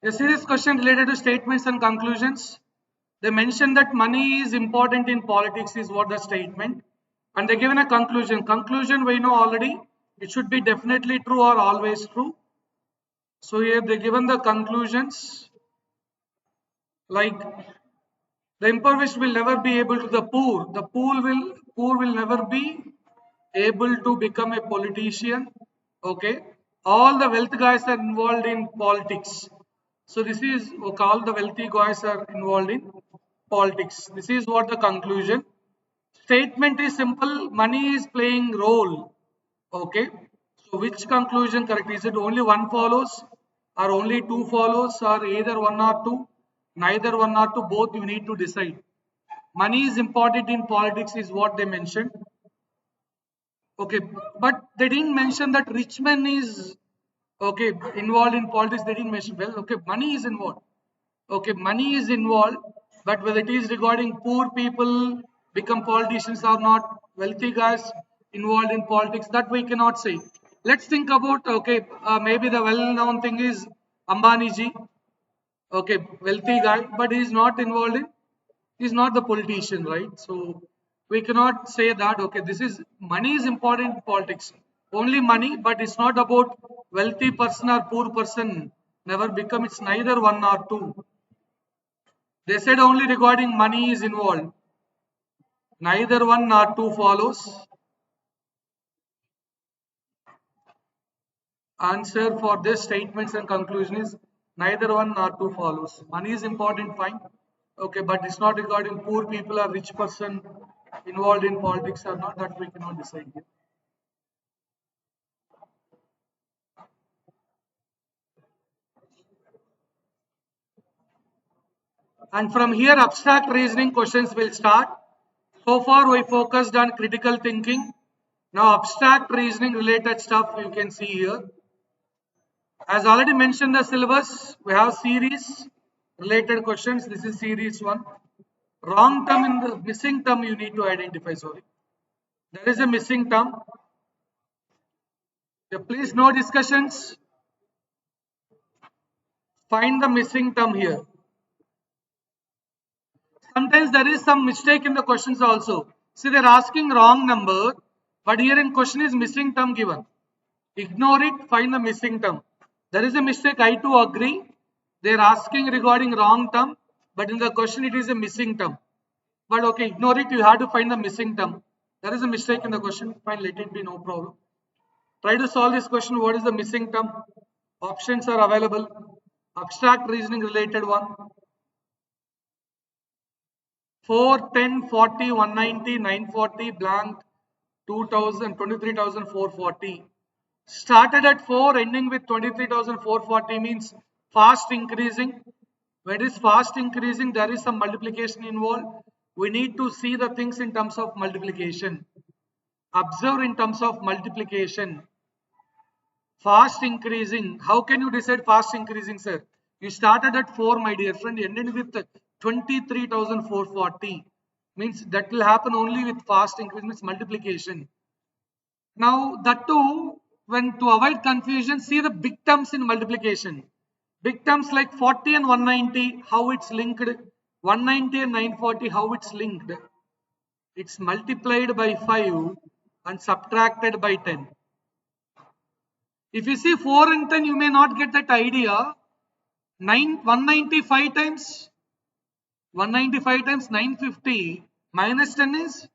A serious question related to statements and conclusions. They mention that money is important in politics is what the statement, and they given a conclusion. Conclusion we know already. It should be definitely true or always true. So here they given the conclusions like the impoverished will never be able to the poor. The poor will never be able to become a politician. Okay, all the wealth guys are involved in politics. So this is okay, all the wealthy guys are involved in politics. This is what the conclusion. Statement is simple. Money is playing role. Okay. So which conclusion correct? Is it only one follows, or only two follows, or either one or two? Neither one or two. Both you need to decide. Money is important in politics is what they mentioned. Okay, but they didn't mention that rich man is okay involved in politics. They didn't mention. Well, okay, money is involved. Okay, money is involved, but whether it is regarding poor people become politicians or not, wealthy guys involved in politics, that we cannot say. Let's think about okay, maybe the well-known thing is Ambani ji. Okay, wealthy guy, but he is not involved in. He's not the politician, right? So we cannot say that okay, this is money is important in politics. Only money, but it's not about wealthy person or poor person. Never become. It's neither one or two. They said only regarding money is involved. Neither one nor two follows. Answer for this statements and conclusion is neither one nor two follows. Money is important, fine. Okay, but it's not regarding poor people or rich person involved in politics or not, that we cannot decide here. And from here, abstract reasoning questions will start. So far, we focused on critical thinking. Now, abstract reasoning related stuff you can see here. As already mentioned the syllabus, we have series related questions. This is series 1. Wrong term in the missing term you need to identify. Sorry. There is a missing term. Yeah, please no discussions. Find the missing term here. Sometimes there is some mistake in the questions also. See, they're asking wrong number, but here in question is missing term given. Ignore it, find the missing term. There is a mistake, I too agree. They're asking regarding wrong term, but in the question it is a missing term. But okay, ignore it, you have to find the missing term. There is a mistake in the question, fine, let it be, no problem. Try to solve this question, what is the missing term? Options are available. Abstract reasoning related one. 4, 10, 40, 190, 940, blank, 2000, 23,440. Started at 4, ending with 23,440 means fast increasing. When it is fast increasing, there is some multiplication involved. We need to see the things in terms of multiplication. Observe in terms of multiplication. Fast increasing. How can you decide fast increasing, sir? You started at 4, my dear friend, ended with 23,440. Means that will happen only with fast increase, means multiplication. Now, that too, when to avoid confusion, see the big terms in multiplication. Big terms like 40 and 190, how it's linked. 190 and 940, how it's linked. It's multiplied by 5 and subtracted by 10. If you see 4 and 10, you may not get that idea. 195 times 950 minus 10 is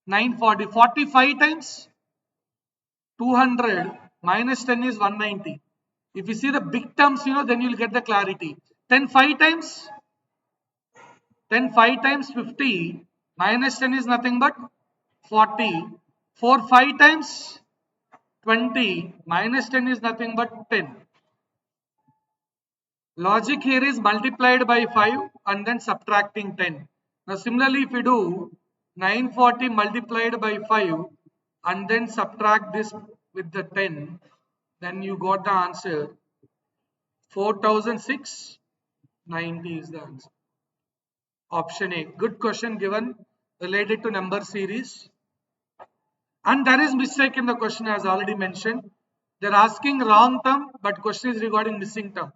940. 45 times 200 minus 10 is 190. If you see the big terms, then you will get the clarity. 10 5 times 50 minus 10 is nothing but 40. 4 5 times 20 minus 10 is nothing but 10. Logic here is multiplied by 5 and then subtracting 10. Now similarly, if you do 940 multiplied by 5 and then subtract this with the 10, then you got the answer 4,690 is the answer. Option A. Good question given related to number series. And there is mistake in the question as already mentioned. They're asking wrong term, but question is regarding missing term.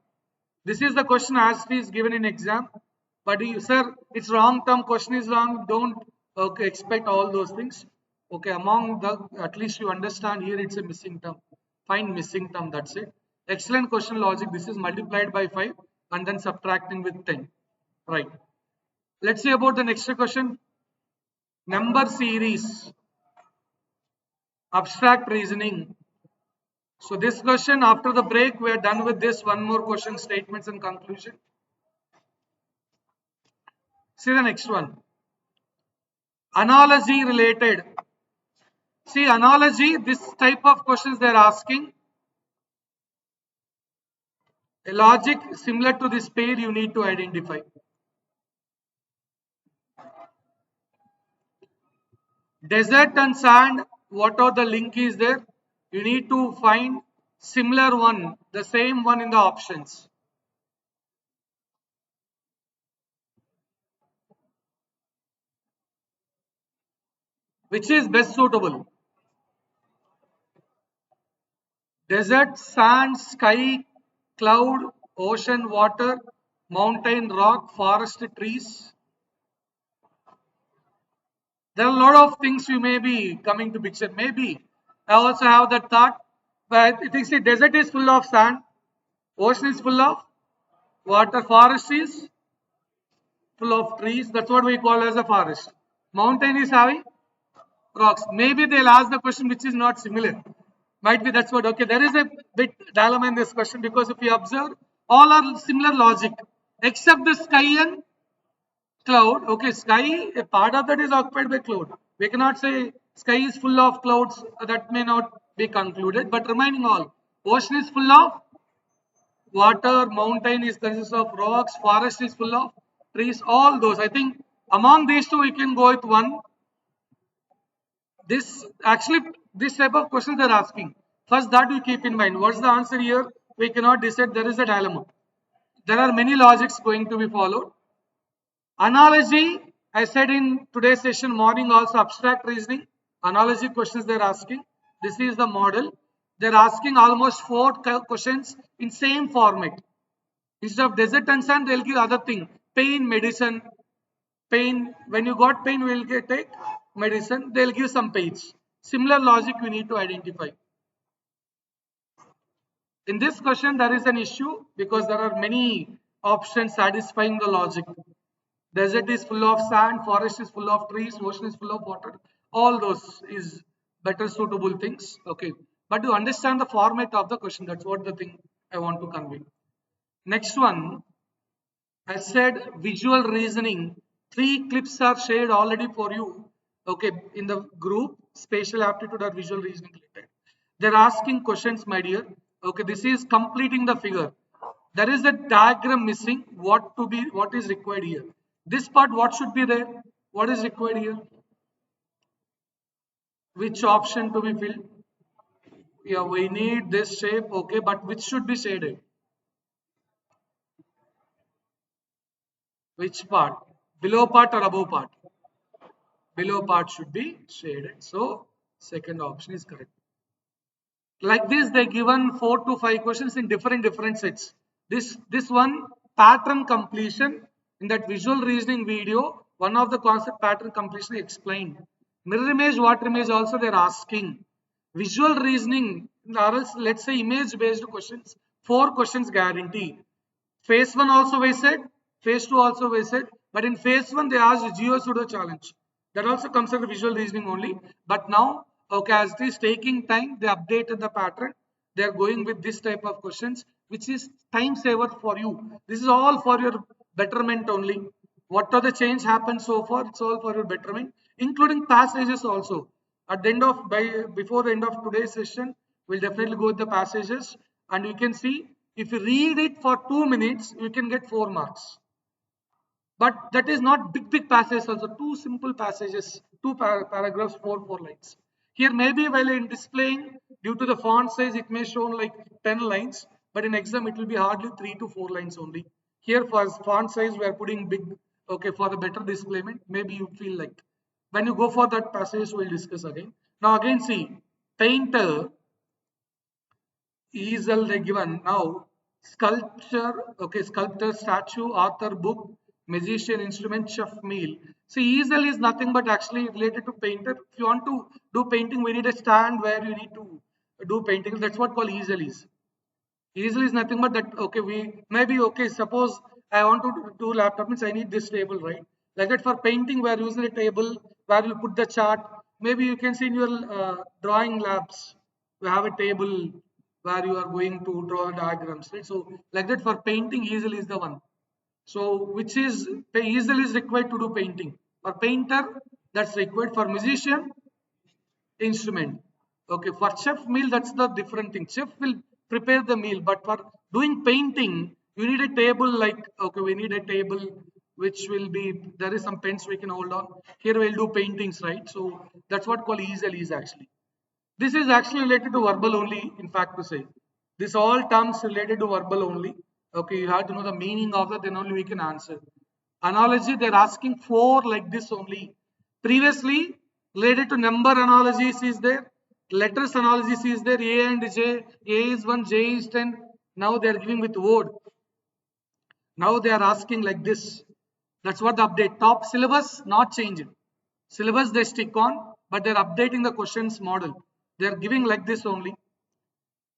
This is the question as it is given in exam. But you, sir, it's wrong term, question is wrong. Don't expect all those things. Okay, among the, at least you understand here it's a missing term. Find missing term, that's it. Excellent question logic. This is multiplied by 5 and then subtracting with 10. Right. Let's see about the next question. Number series. Abstract reasoning. So this question, after the break, we are done with this. One more question, statements and conclusion. See the next one. Analogy related. See, analogy, this type of questions they're asking. A logic similar to this pair you need to identify. Desert and sand, what are the link is there? You need to find similar one, the same one in the options. Which is best suitable? Desert, sand, sky, cloud, ocean, water, mountain, rock, forest, trees. There are a lot of things you may be coming to picture. Maybe I also have that thought, but it is the desert is full of sand, ocean is full of water, forest is full of trees. That's what we call as a forest. Mountain is having rocks. Maybe they'll ask the question which is not similar. Might be that's what. Okay, there is a bit dilemma in this question because if you observe, all are similar logic except the sky and cloud. Okay, sky, a part of that is occupied by cloud. We cannot say sky is full of clouds. That may not be concluded, but remaining all, ocean is full of water, mountain is consists of rocks, forest is full of trees. All those. I think among these two we can go with one. This actually this type of questions they're asking. First, that you keep in mind. What's the answer here? We cannot decide. There is a dilemma. There are many logics going to be followed. Analogy, I said in today's session morning also abstract reasoning. Analogy questions they're asking. This is the model. They're asking almost 4 questions in same format. Instead of desert and sand, they'll give other thing. Pain, medicine, pain. When you got pain, we'll take medicine. They'll give some page. Similar logic we need to identify. In this question, there is an issue because there are many options satisfying the logic. Desert is full of sand, forest is full of trees, ocean is full of water. All those is better suitable things. Okay. But to understand the format of the question, that's what the thing I want to convey. Next one, I said visual reasoning. 3 clips are shared already for you. Okay, in the group, spatial aptitude or visual reasoning related. They're asking questions, my dear. Okay, this is completing the figure. There is a diagram missing. What is required here? This part, what should be there? What is required here? Which option to be filled? Yeah, we need this shape. Okay, but which should be shaded? Which part? Below part or above part? Below part should be shaded. So second option is correct. Like this, they given 4 to 5 questions in different sets. This one pattern completion in that visual reasoning video. One of the concept pattern completion explained. Mirror image, water image also they're asking. Visual reasoning, or else let's say image based questions. 4 questions guarantee. Phase 1 also we said, phase 2 also we said, but in phase 1 they asked geo pseudo challenge. That also comes under visual reasoning only. But now, okay, as it is taking time, they updated the pattern. They are going with this type of questions, which is time saver for you. This is all for your betterment only. What are the change happened so far? It's all for your betterment, including passages also. At the end of before the end of today's session, we'll definitely go with the passages, and you can see if you read it for 2 minutes, you can get 4 marks. But that is not big passages also. 2 simple passages, 2 paragraphs, 4 lines. Here maybe while in displaying, due to the font size, it may show like 10 lines, but in exam it will be hardly 3 to 4 lines only. Here for font size, we are putting big, okay, for the better displayment. Maybe you feel like when you go for that passage, we'll discuss again. Now again see, painter, easel they given. Now sculpture, okay, sculptor, statue, author, book, magician, instrument, chef, meal. See, easel is nothing but actually related to painter. If you want to do painting, we need a stand where you need to do painting. That's what called easel is. Easel is nothing but that, okay, we maybe, okay, suppose I want to do laptop, means I need this table, right? Like that for painting, we are using a table where you put the chart. Maybe you can see in your drawing labs, we have a table where you are going to draw diagrams, right? So like that for painting, easel is the one. So which is, the easel is required to do painting. For painter, that's required. For musician, instrument. Okay, for chef meal, that's the different thing. Chef will prepare the meal, but for doing painting, you need a table. Like, okay, we need a table which will be, there is some pens we can hold on. Here we'll do paintings, right? So that's what called easel is actually. This is actually related to verbal only, in fact, to say. This all terms related to verbal only. Okay, you have to know the meaning of that, then only we can answer. Analogy, they're asking for like this only. Previously, related to number analogies is there, letters analogies is there, A and J, A is 1, J is 10. Now they are giving with word. Now they are asking like this. That's what the update. Top syllabus not changing. Syllabus they stick on, but they're updating the questions model. They're giving like this only.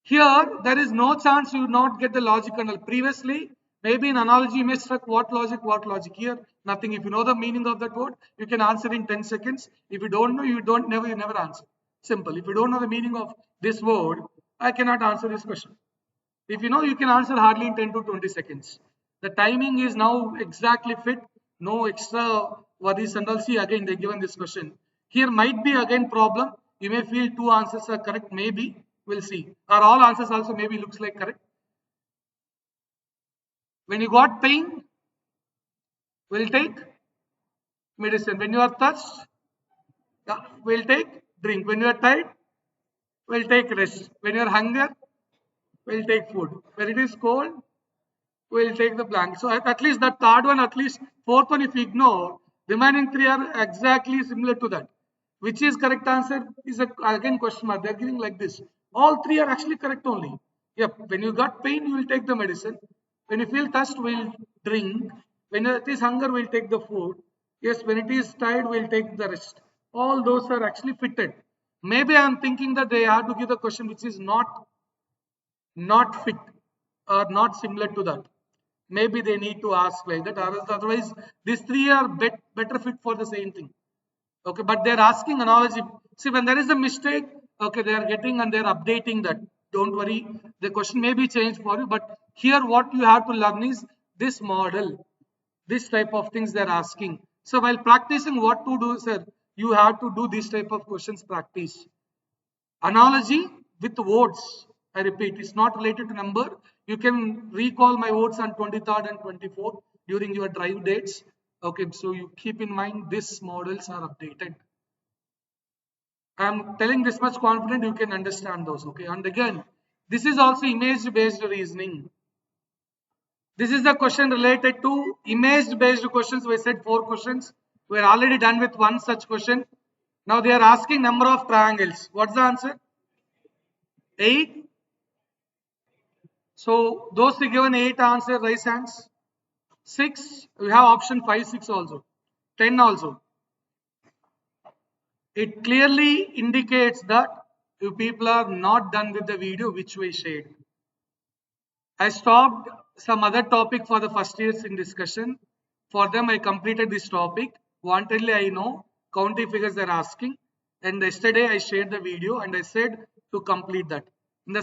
Here, there is no chance you not get the logic anal. Previously, maybe in analogy you may struck what logic, what logic. Here, nothing. If you know the meaning of that word, you can answer in 10 seconds. If you don't know, you never answer. Simple. If you don't know the meaning of this word, I cannot answer this question. If you know, you can answer hardly in 10 to 20 seconds. The timing is now exactly fit. No extra worries and all. See, again, they given this question. Here might be again problem. You may feel two answers are correct. Maybe. We'll see. Are all answers also maybe looks like correct? When you got pain, we'll take medicine. When you are thirst, we'll take drink. When you are tired, we'll take rest. When you are hunger, we'll take food. When it is cold, we'll take the blank. So at least that third one, at least fourth one, if you ignore, remaining three are exactly similar to that. Which is correct answer is again question mark. They're giving like this. All three are actually correct only. Yep. When you got pain, you will take the medicine. When you feel thirst, we'll drink. When it is hunger, we'll take the food. Yes, when it is tired, we'll take the rest. All those are actually fitted. Maybe I'm thinking that they have to give the question which is not fit or not similar to that. Maybe they need to ask like that. Otherwise, these three are better fit for the same thing. Okay, but they're asking analogy. See, when there is a mistake, okay, they are getting and they're updating that. Don't worry, the question may be changed for you, but here what you have to learn is this model, this type of things they're asking. So while practicing what to do, sir, you have to do this type of questions practice. Analogy with words. I repeat, it's not related to number. You can recall my words on 23rd and 24th during your drive dates. Okay, so you keep in mind these models are updated. I'm telling this much confident you can understand those. Okay, and again, this is also image based reasoning. This is the question related to image based questions. We said 4 questions. We're already done with one such question. Now they are asking number of triangles. What's the answer? 8. So those who given 8 answer, raise hands. 6. We have option 5, 6 also. 10 also. It clearly indicates that you people are not done with the video which we shared. I stopped some other topic for the first years in discussion. For them, I completed this topic. Wantedly, I know counting figures they're asking. And yesterday, I shared the video and I said to complete that. In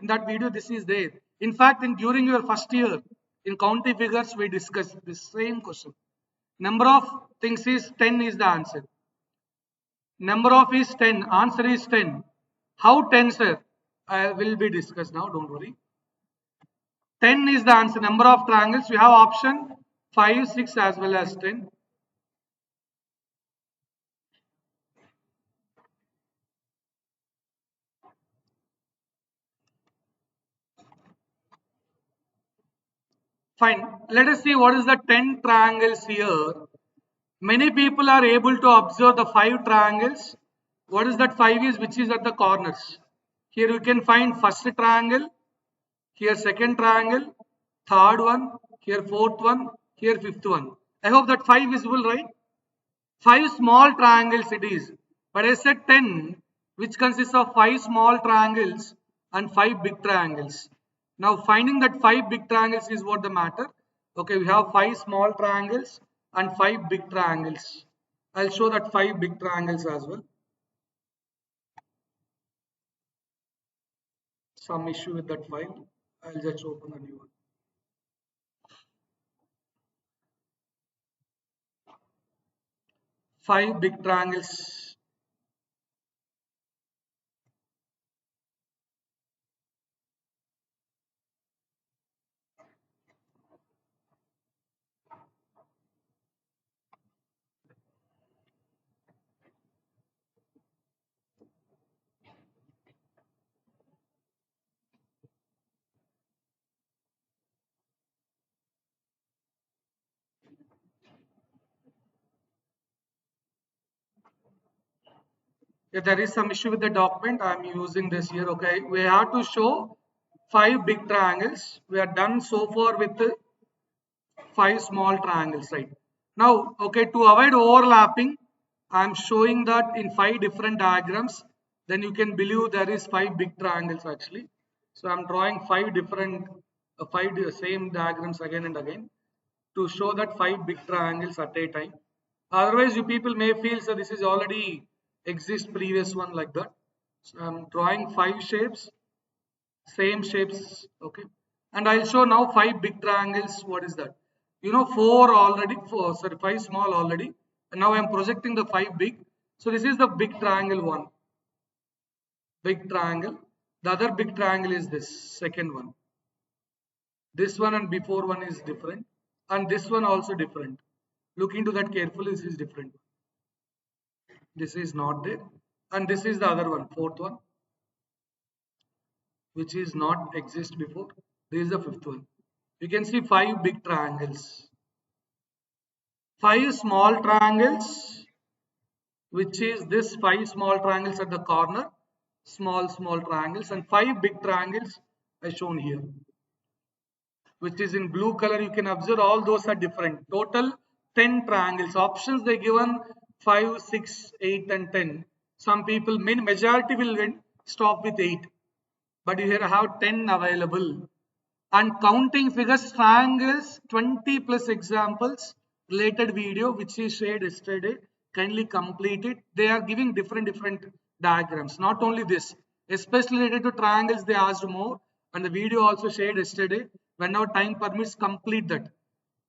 that video, this is there. In fact, during your first year in counting figures, we discussed the same question. Number of things is 10 is the answer. Number of is 10. Answer is 10. How 10, sir? Will be discussed now. Don't worry. 10 is the answer. Number of triangles. We have option 5, 6 as well as 10. Fine. Let us see what is the 10 triangles here. Many people are able to observe the 5 triangles. What is that 5 is? Which is at the corners. Here you can find first triangle, here second triangle, third one, here fourth one, here fifth one. I hope that 5 visible, right? 5 small triangles it is. But I said 10, which consists of 5 small triangles and 5 big triangles. Now finding that 5 big triangles is what the matter. Okay, we have 5 small triangles and 5 big triangles. I'll show that 5 big triangles as well. Some issue with that file. I'll just open a new one. 5 big triangles. If there is some issue with the document, I'm using this here. Okay, we have to show 5 big triangles. We are done so far with the 5 small triangles, right? Now, okay, to avoid overlapping, I'm showing that in 5 different diagrams. Then you can believe there is 5 big triangles actually. So I'm drawing 5 different, 5 same diagrams again and again to show that 5 big triangles at a time. Otherwise, you people may feel so this is already exist previous one like that. So I'm drawing 5 shapes, same shapes, okay. And I'll show now 5 big triangles. What is that? You know, 4 already, 4, sorry, 5 small already. And now I'm projecting the 5 big. So this is the big triangle one. Big triangle. The other big triangle is this second one. This one and before one is different. And this one also different. Look into that carefully. This is different. This is not there. And this is the other one, fourth one, which is not exist before. This is the fifth one. You can see 5 big triangles. 5 small triangles, which is this 5 small triangles at the corner, small triangles, and 5 big triangles as shown here, which is in blue color. You can observe all those are different. Total 10 triangles. Options they given 5, 6, 8 and 10. Some people, majority will stop with 8, but you here have 10 available. And counting figures, triangles, 20 plus examples, related video which is shared yesterday. Kindly complete it. They are giving different diagrams. Not only this, especially related to triangles, they asked more, and the video also shared yesterday. Whenever time permits, complete that.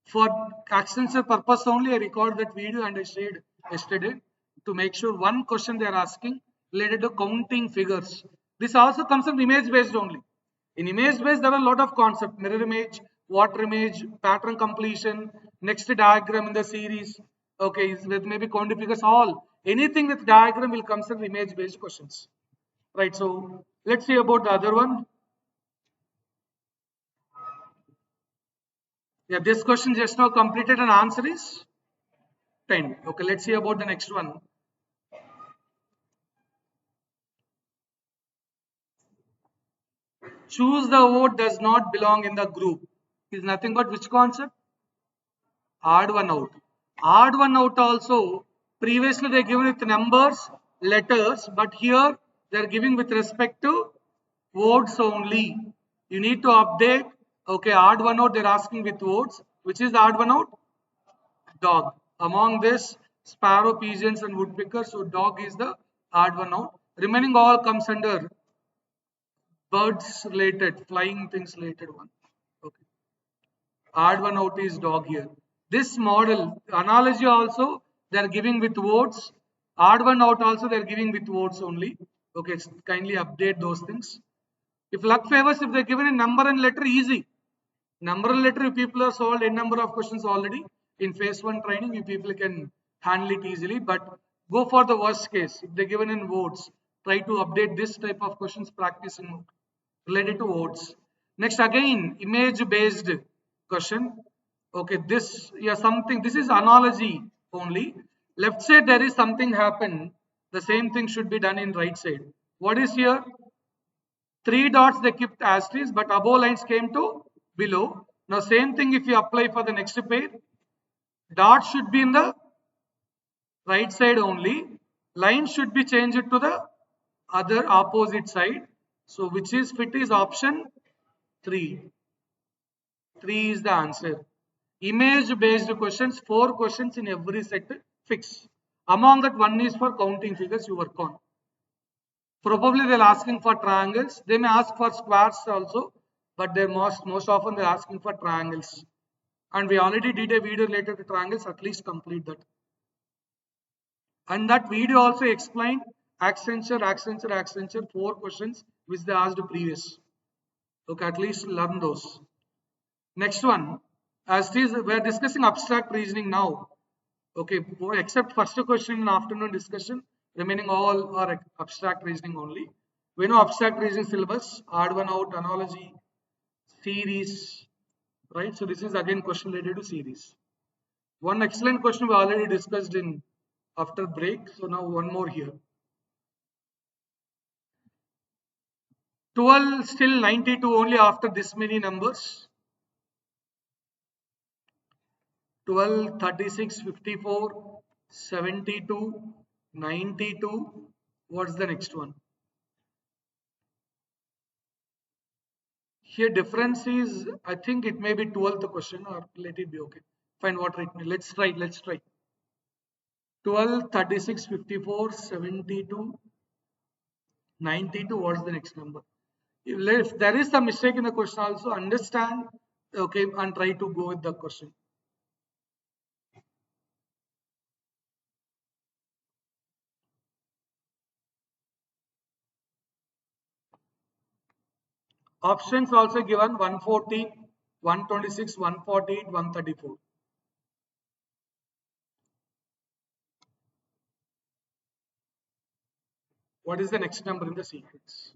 For Accenture purpose only, I record that video and I shared yesterday to make sure one question they are asking related to counting figures. This also comes from image based only. In image based, there are a lot of concepts: mirror image, water image, pattern completion, next diagram in the series. Okay, with maybe counting figures, all anything with diagram will come from image based questions. Right. So let's see about the other one. Yeah, this question just now completed and answer is 10. Okay, let's see about the next one. Choose the word does not belong in the group is nothing but which concept? Odd one out. Odd one out also, previously they given with numbers, letters, but here they are giving with respect to words only. You need to update. Okay, odd one out, they're asking with words. Which is the odd one out? Dog. Among this, sparrow, pigeons, and woodpeckers, so dog is the odd one out. Remaining all comes under birds related, flying things related one. Okay. Odd one out is dog here. This model, analogy also, they are giving with words. Odd one out also, they are giving with words only. Okay, kindly update those things. If luck favors, if they're given a number and letter, easy. Number and letter, you people are solved a number of questions already. In phase 1 training, you people can handle it easily. But go for the worst case. If they're given in words, try to update this type of questions, practice in related to words. Next, again, image based question. Okay, this, yeah, something, this is analogy only. Left side, there is something happened. The same thing should be done in right side. What is here? 3 dots they kept as is, but above lines came to below. Now same thing if you apply for the next pair, dot should be in the right side only, line should be changed to the other opposite side. So which is fit is option 3. 3 is the answer. Image based questions, 4 questions in every set fix. Among that, one is for counting figures you work on. Probably they're asking for triangles. They may ask for squares also, but they're most often they're asking for triangles. And we already did a video related to triangles, at least complete that. And that video also explained Accenture, 4 questions which they asked previous. Okay, at least learn those. Next one, as is, we are discussing abstract reasoning now. Okay, except first question in afternoon discussion, remaining all are abstract reasoning only. We know abstract reasoning syllabus, odd one out, analogy, series, right? So this is again question related to series. One excellent question we already discussed in after break. So now one more here. 12 still 92 only after this many numbers. 12, 36, 54, 72, 92. What's the next one? Here difference is, I think it may be 12th question, or let it be. Okay. Fine, what it may. Let's try. 12, 36, 54, 72, 92. What's the next number? If there is some mistake in the question also, understand, okay, and try to go with the question. Options also given 114, 126, 148, 134. What is the next number in the sequence?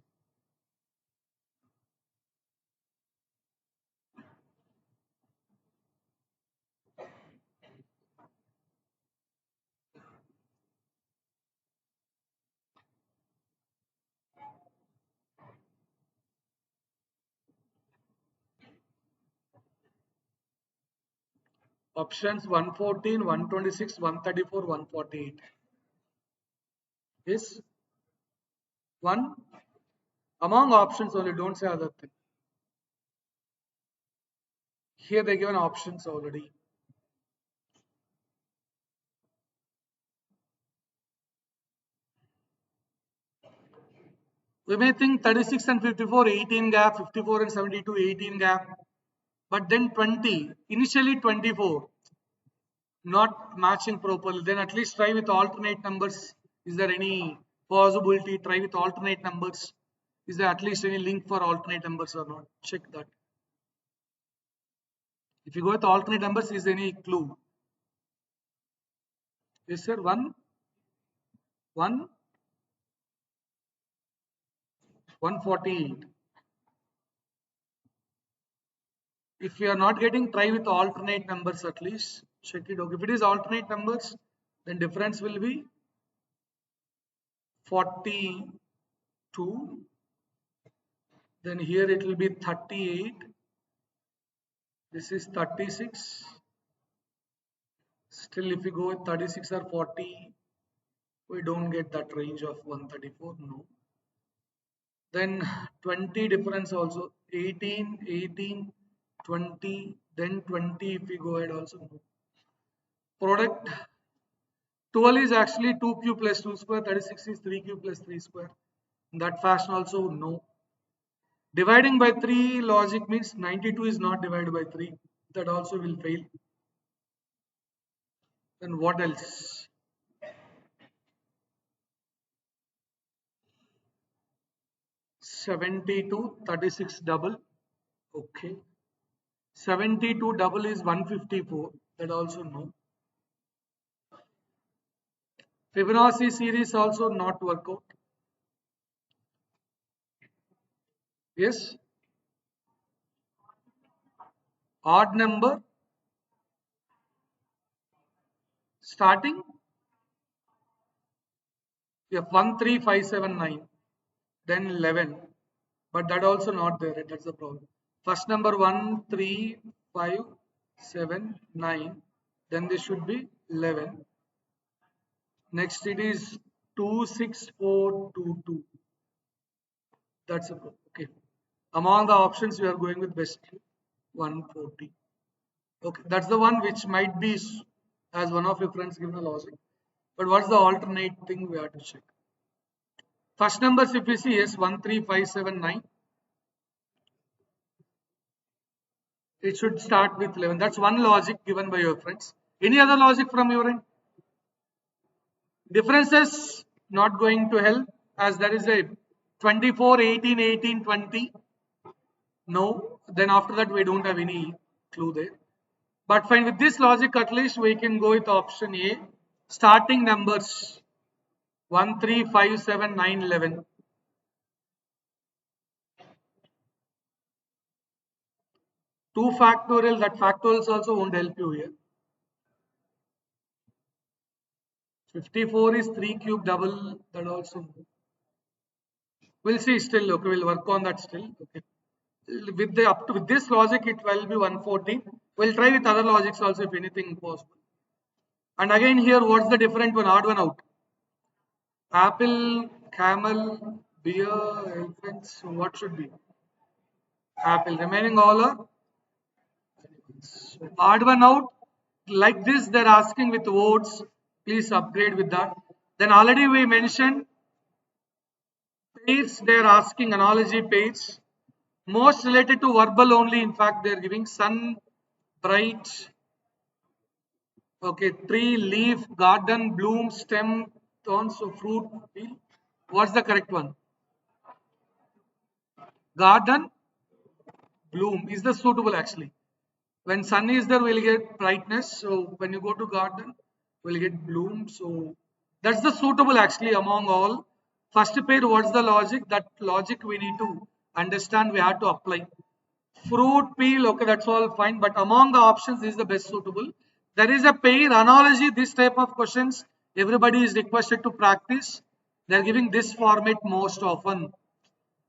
Options 114, 126, 134, 148. Yes? One among options only, don't say other thing. Here they given options already. We may think 36 and 54, 18 gap, 54 and 72, 18 gap. But then 20, initially 24, not matching properly. Then at least try with alternate numbers. Is there any possibility? Try with alternate numbers. Is there at least any link for alternate numbers or not? Check that. If you go with alternate numbers, is there any clue? Yes, sir. 148. If you are not getting, try with alternate numbers at least. Check it. Okay. If it is alternate numbers, then difference will be 42. Then here it will be 38. This is 36. Still, if you go with 36 or 40, we don't get that range of 134. No. Then 20 difference also. 18, 18, 20, then 20 if we go ahead also. No. Product 12 is actually 2 cube plus 2 square, 36 is 3 cube plus 3 square. In that fashion also no. Dividing by 3 logic means 92 is not divided by 3. That also will fail. Then what else? 72, 36 double. Okay. 72 double is 154. That also no. Fibonacci series also not work out. Yes. Odd number starting. Yeah, 13579. Then 11. but that also not there. That's the problem. First number 1, 3, 5, 7, 9. Then this should be 11. Next it is 2, 6, 4, 2, 2. That's a problem. Okay. Among the options, we are going with best 140. Okay, that's the one which might be as one of your friends given a logic. But what's the alternate thing we have to check? First numbers, if you see, yes, 1, 3, 5, 7, 9. It should start with 11. That's one logic given by your friends. Any other logic from your end? Differences not going to help as there is a 24, 18, 18, 20. No, then after that we don't have any clue there. But fine, with this logic at least we can go with option A. Starting numbers 1, 3, 5, 7, 9, 11. 2 factorial, that factorials also won't help you here. 54 is 3 cube double, that also. We'll see still, okay, we'll work on that still. Okay. With the up to with this logic, it will be 140. We'll try with other logics also if anything possible. And again here, what's the different one? Odd one out. Apple, camel, beer, elephants. What should be? Apple. Remaining all are so odd one out. Like this, they're asking with words. Please upgrade with that. Then already we mentioned pairs. They're asking analogy pairs. Most related to verbal only. In fact, they're giving sun, bright. Okay, tree, leaf, garden, bloom, stem, thorns, so fruit, peel. What's the correct one? Garden, bloom is the suitable actually. When sun is there, we'll get brightness. So when you go to garden, we'll get bloom. So that's the suitable actually among all. First pair, what's the logic? That logic we need to understand, we have to apply. Fruit, peel, okay, that's all fine. But among the options, this is the best suitable. There is a pair analogy, this type of questions, everybody is requested to practice. They're giving this format most often.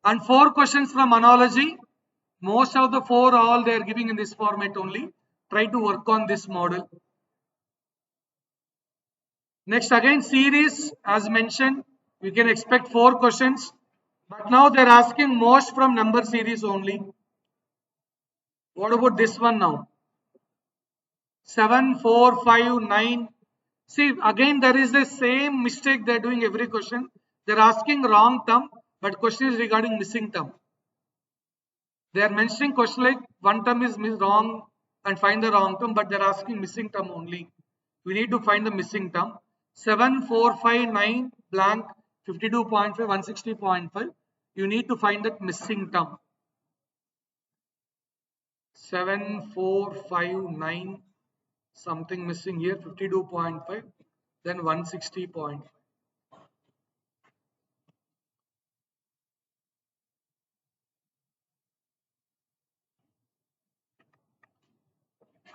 And 4 questions from analogy, most of the 4 all they are giving in this format only. Try to work on this model. Next again series, as mentioned, we can expect 4 questions. But now they're asking most from number series only. What about this one now? 7, 4, 5, 9. See, again, there is the same mistake they're doing every question. They're asking wrong term, but question is regarding missing term. They are mentioning question like one term is wrong and find the wrong term, but they're asking missing term only. We need to find the missing term. 7, 4, 5, 9, blank, 52.5, 160.5. You need to find that missing term. 7, 4, 5, 9, something missing here, 52.5, then 160.5.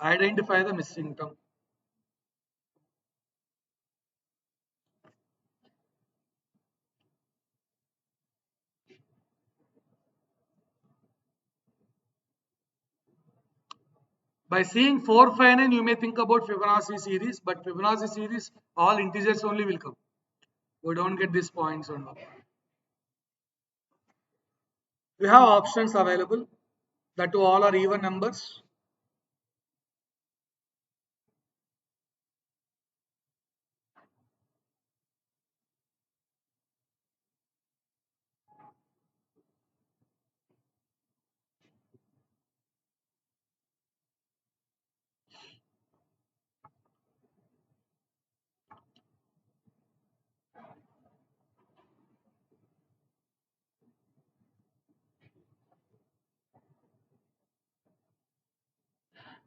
Identify the missing term. By seeing 4, 5, 9, you may think about Fibonacci series, but Fibonacci series, all integers only will come. We don't get these points or not. We have options available, that to all are even numbers.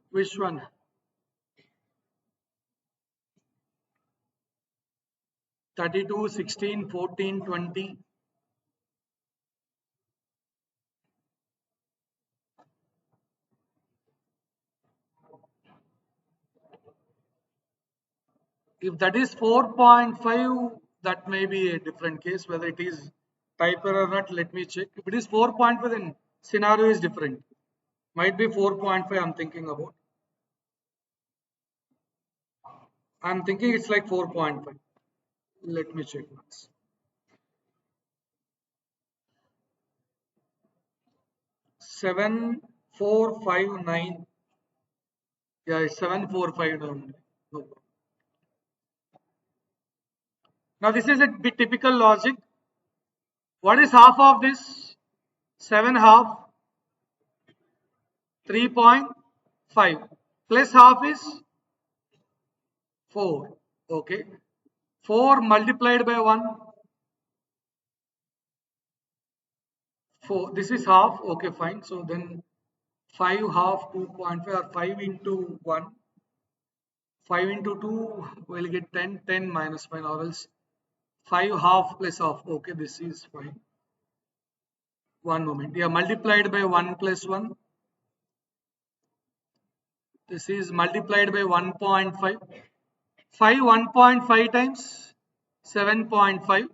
Which one? 32, 16, 14, 20. If that is 4.5, that may be a different case, whether it is type error or not, let me check. If it is 4.5, then scenario is different. Might be 4.5 I'm thinking about. I'm thinking it's like 4.5. Let me check once. 7459. Yeah, it's 7459. No. Now this is a bit typical logic. What is half of this? 7 half 3.5 plus half is 4. Okay. 4 multiplied by 1. 4. This is half. Okay, fine. So then 5 half 2.5 or 5 into 1. 5 into 2 will get 10. 10 minus 1 or else 5 half plus half. Okay, this is fine. One moment. Yeah, multiplied by 1 plus 1. This is multiplied by 1.5. 5 1.5 times 7.5.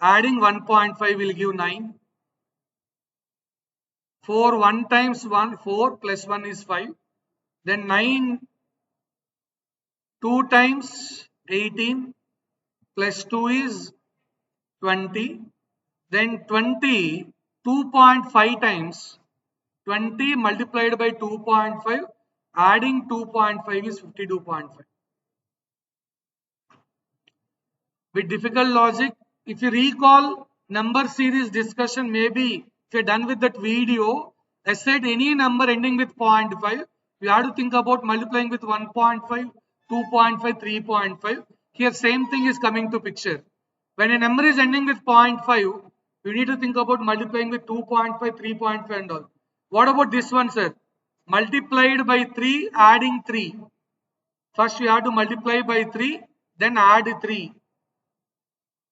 Adding 1.5 will give 9. 4 1 times 1 4 plus 1 is 5. Then 9 2 times 18 plus 2 is 20. Then 20 2.5 times 20 multiplied by 2.5 adding 2.5 is 52.5. With difficult logic, if you recall number series discussion, maybe if you're done with that video, I said any number ending with 0.5, you have to think about multiplying with 1.5, 2.5, 3.5. Here same thing is coming to picture. When a number is ending with 0.5, you need to think about multiplying with 2.5, 3.5 and all. What about this one, sir? Multiplied by 3, adding 3. First you have to multiply by 3, then add 3.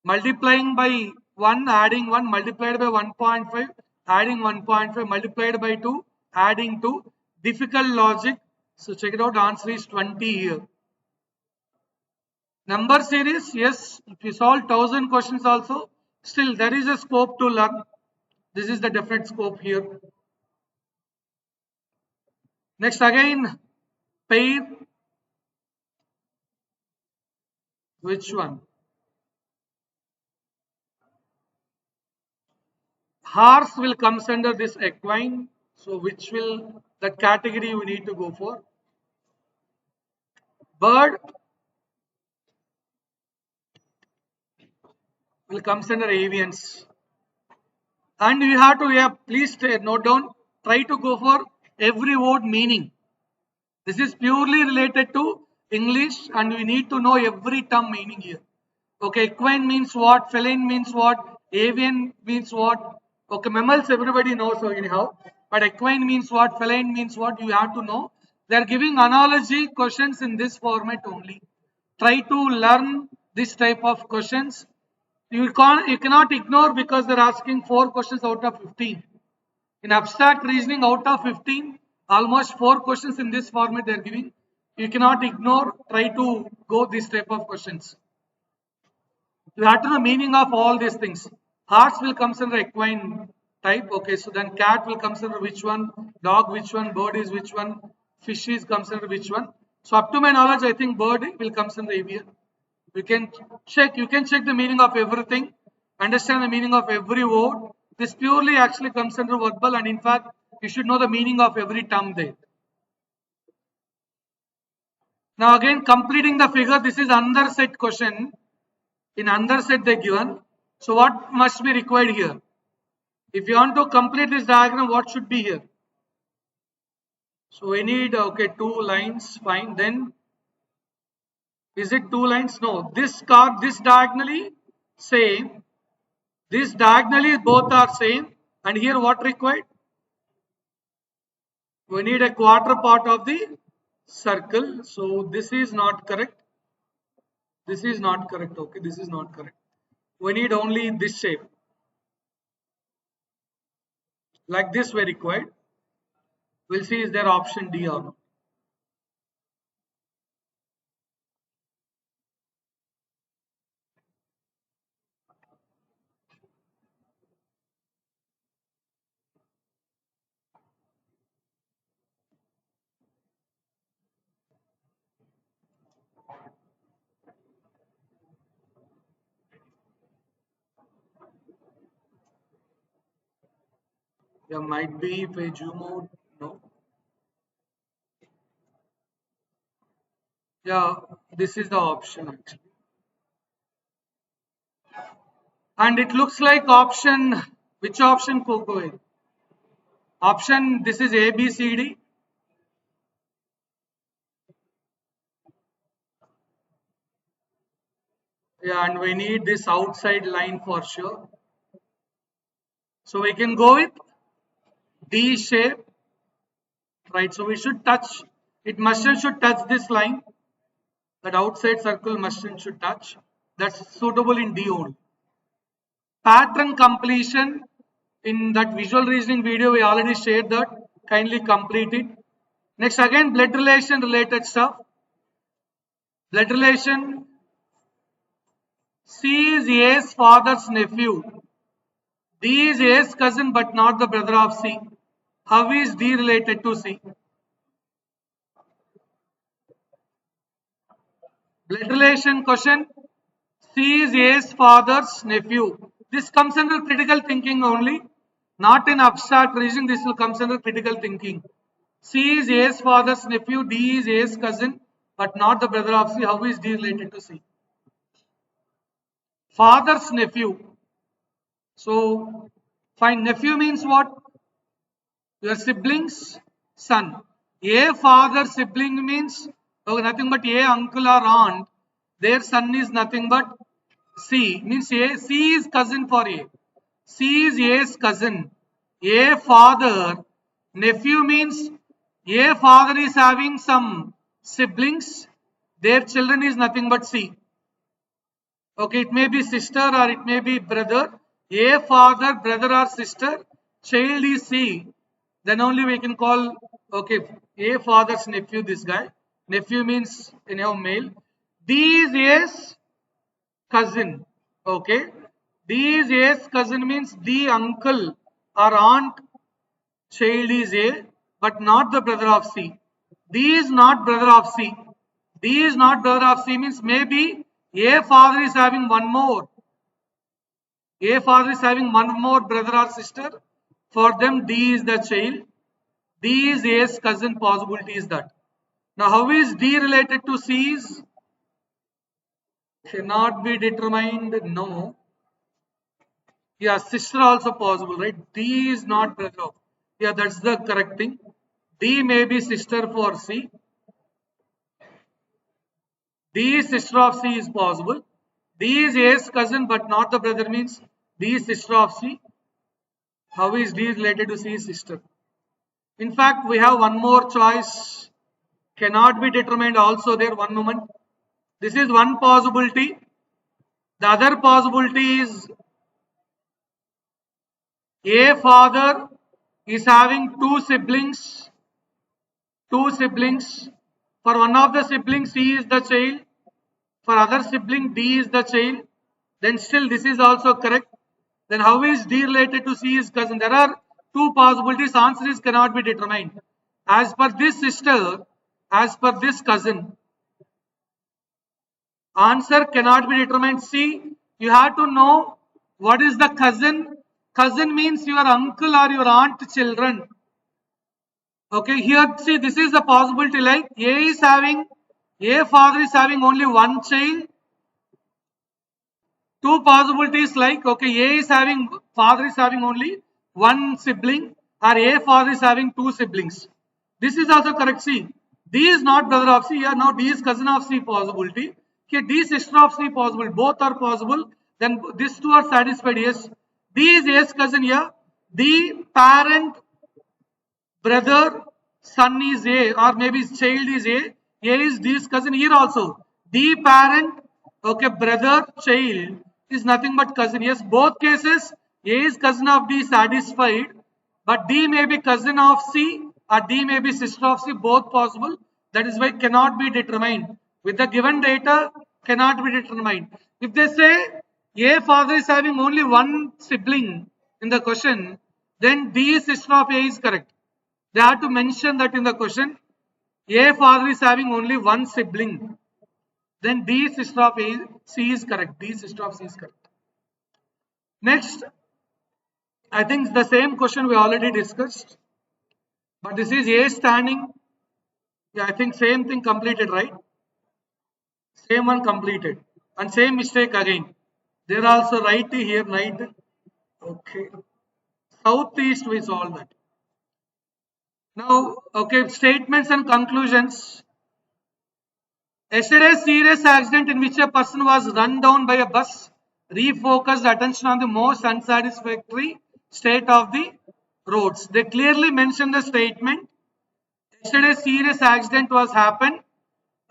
Multiplying by 1, adding 1, multiplied by 1.5, adding 1.5, multiplied by 2, adding 2. Difficult logic. So check it out, answer is 20 here. Number series, yes, if you solve 1000 questions also, still there is a scope to learn. This is the definite scope here. Next again, pair. Which one? Horse will comes under this equine. So which will, the category we need to go for? Bird will comes under avians. And you have to, yeah, please note down, try to go for every word meaning. This is purely related to English and we need to know every term meaning here. Okay, equine means what, feline means what, avian means what. Okay, mammals everybody knows so anyhow, but equine means what, feline means what, you have to know. They are giving analogy questions in this format only. Try to learn this type of questions. You cannot ignore because they're asking 4 questions out of 15. In abstract reasoning, out of 15, almost 4 questions in this format they're giving. You cannot ignore, try to go this type of questions. You have to know meaning of all these things. Horse will comes under equine type. Okay, so then cat will comes under which one, dog which one, bird is which one, fish is comes under which one. So up to my knowledge, I think bird will comes under avian. You can check the meaning of everything, understand the meaning of every word. This purely actually comes under verbal, and in fact you should know the meaning of every term there. Now again completing the figure, this is under set question. In under set they given. So what must be required here? If you want to complete this diagram, what should be here? So we need, okay, 2 lines, fine. Then is it 2 lines? No, this diagonally same. This diagonally both are same, and here what required? We need a quarter part of the circle. So this is not correct. This is not correct. Okay, this is not correct. We need only this shape. Like this we required. We'll see is there option D or not. Yeah, might be if I zoom out. No. Yeah, this is the option actually. And it looks like option, which option Coco is? Option, this is A, B, C, D. Yeah, and we need this outside line for sure. So we can go with D shape, right? So we should touch, it must and should touch this line. That outside circle must and should touch. That's suitable in D only. Pattern completion, in that visual reasoning video, we already shared that. Kindly complete it. Next, again, blood relation related stuff. Blood relation, C is A's father's nephew. D is A's cousin but not the brother of C. How is D related to C? Blood relation question. C is A's father's nephew. This comes under critical thinking only, not in abstract reasoning. This will comes under critical thinking. C is A's father's nephew. D is A's cousin, but not the brother of C. How is D related to C? Father's nephew. So, fine. Nephew means what? Your sibling's son. A father sibling means nothing but A uncle or aunt. Their son is nothing but C. Means A. C is cousin for A. C is A's cousin. A father. Nephew means A father is having some siblings. Their children is nothing but C. Okay, it may be sister or it may be brother. A father, brother or sister, child is C. Then only we can call, okay, A father's nephew, this guy. Nephew means male. D is A's cousin. Okay. D is A's cousin means the uncle or aunt child is A, but not the brother of C. D is not brother of C. D is not brother of C means maybe A father is having one more. A father is having one more brother or sister. For them, D is the child. D is A's cousin. Possibility is that. Now, how is D related to C's? Cannot be determined. No. Yeah, sister also possible, right? D is not brother of. Yeah, that's the correct thing. D may be sister for C. D is sister of C is possible. D is A's cousin but not the brother means D is sister of C. How is D related to C's sister? In fact, we have one more choice. Cannot be determined also there. One moment. This is one possibility. The other possibility is A father is having two siblings. Two siblings. For one of the siblings, C is the child. For other sibling, D is the child. Then still this is also correct. Then how is D related to C's cousin? There are two possibilities. Answer is cannot be determined. As per this sister, as per this cousin, answer cannot be determined. See, you have to know what is the cousin. Cousin means your uncle or your aunt children. Okay, here see this is the possibility like A father is having only one child. Two possibilities like okay, A is having father is having only one sibling or A father is having two siblings. This is also correct. See, D is not brother of C. Here now D is cousin of C possibility. Here D is sister of C possible. Both are possible. Then these two are satisfied. Yes. D is A's cousin here. The parent brother son is A or maybe his child is A. A is D's cousin here also. The parent, okay, brother, child is nothing but cousin. Yes, both cases A is cousin of D satisfied, but D may be cousin of C or D may be sister of C, both possible. That is why cannot be determined. With the given data, cannot be determined. If they say A father is having only one sibling in the question, then D sister of A is correct. They have to mention that in the question. A father is having only one sibling. Then D sister of A, C is correct. D sister of C is correct. Next, I think the same question we already discussed, but this is A standing. Yeah, I think same thing completed, right? Same one completed. And same mistake again. There also right here, right. Okay. Southeast we solved that. Now, okay, statements and conclusions. Yesterday's serious accident in which a person was run down by a bus refocused attention on the most unsatisfactory state of the roads. They clearly mentioned the statement. Yesterday's serious accident was happened,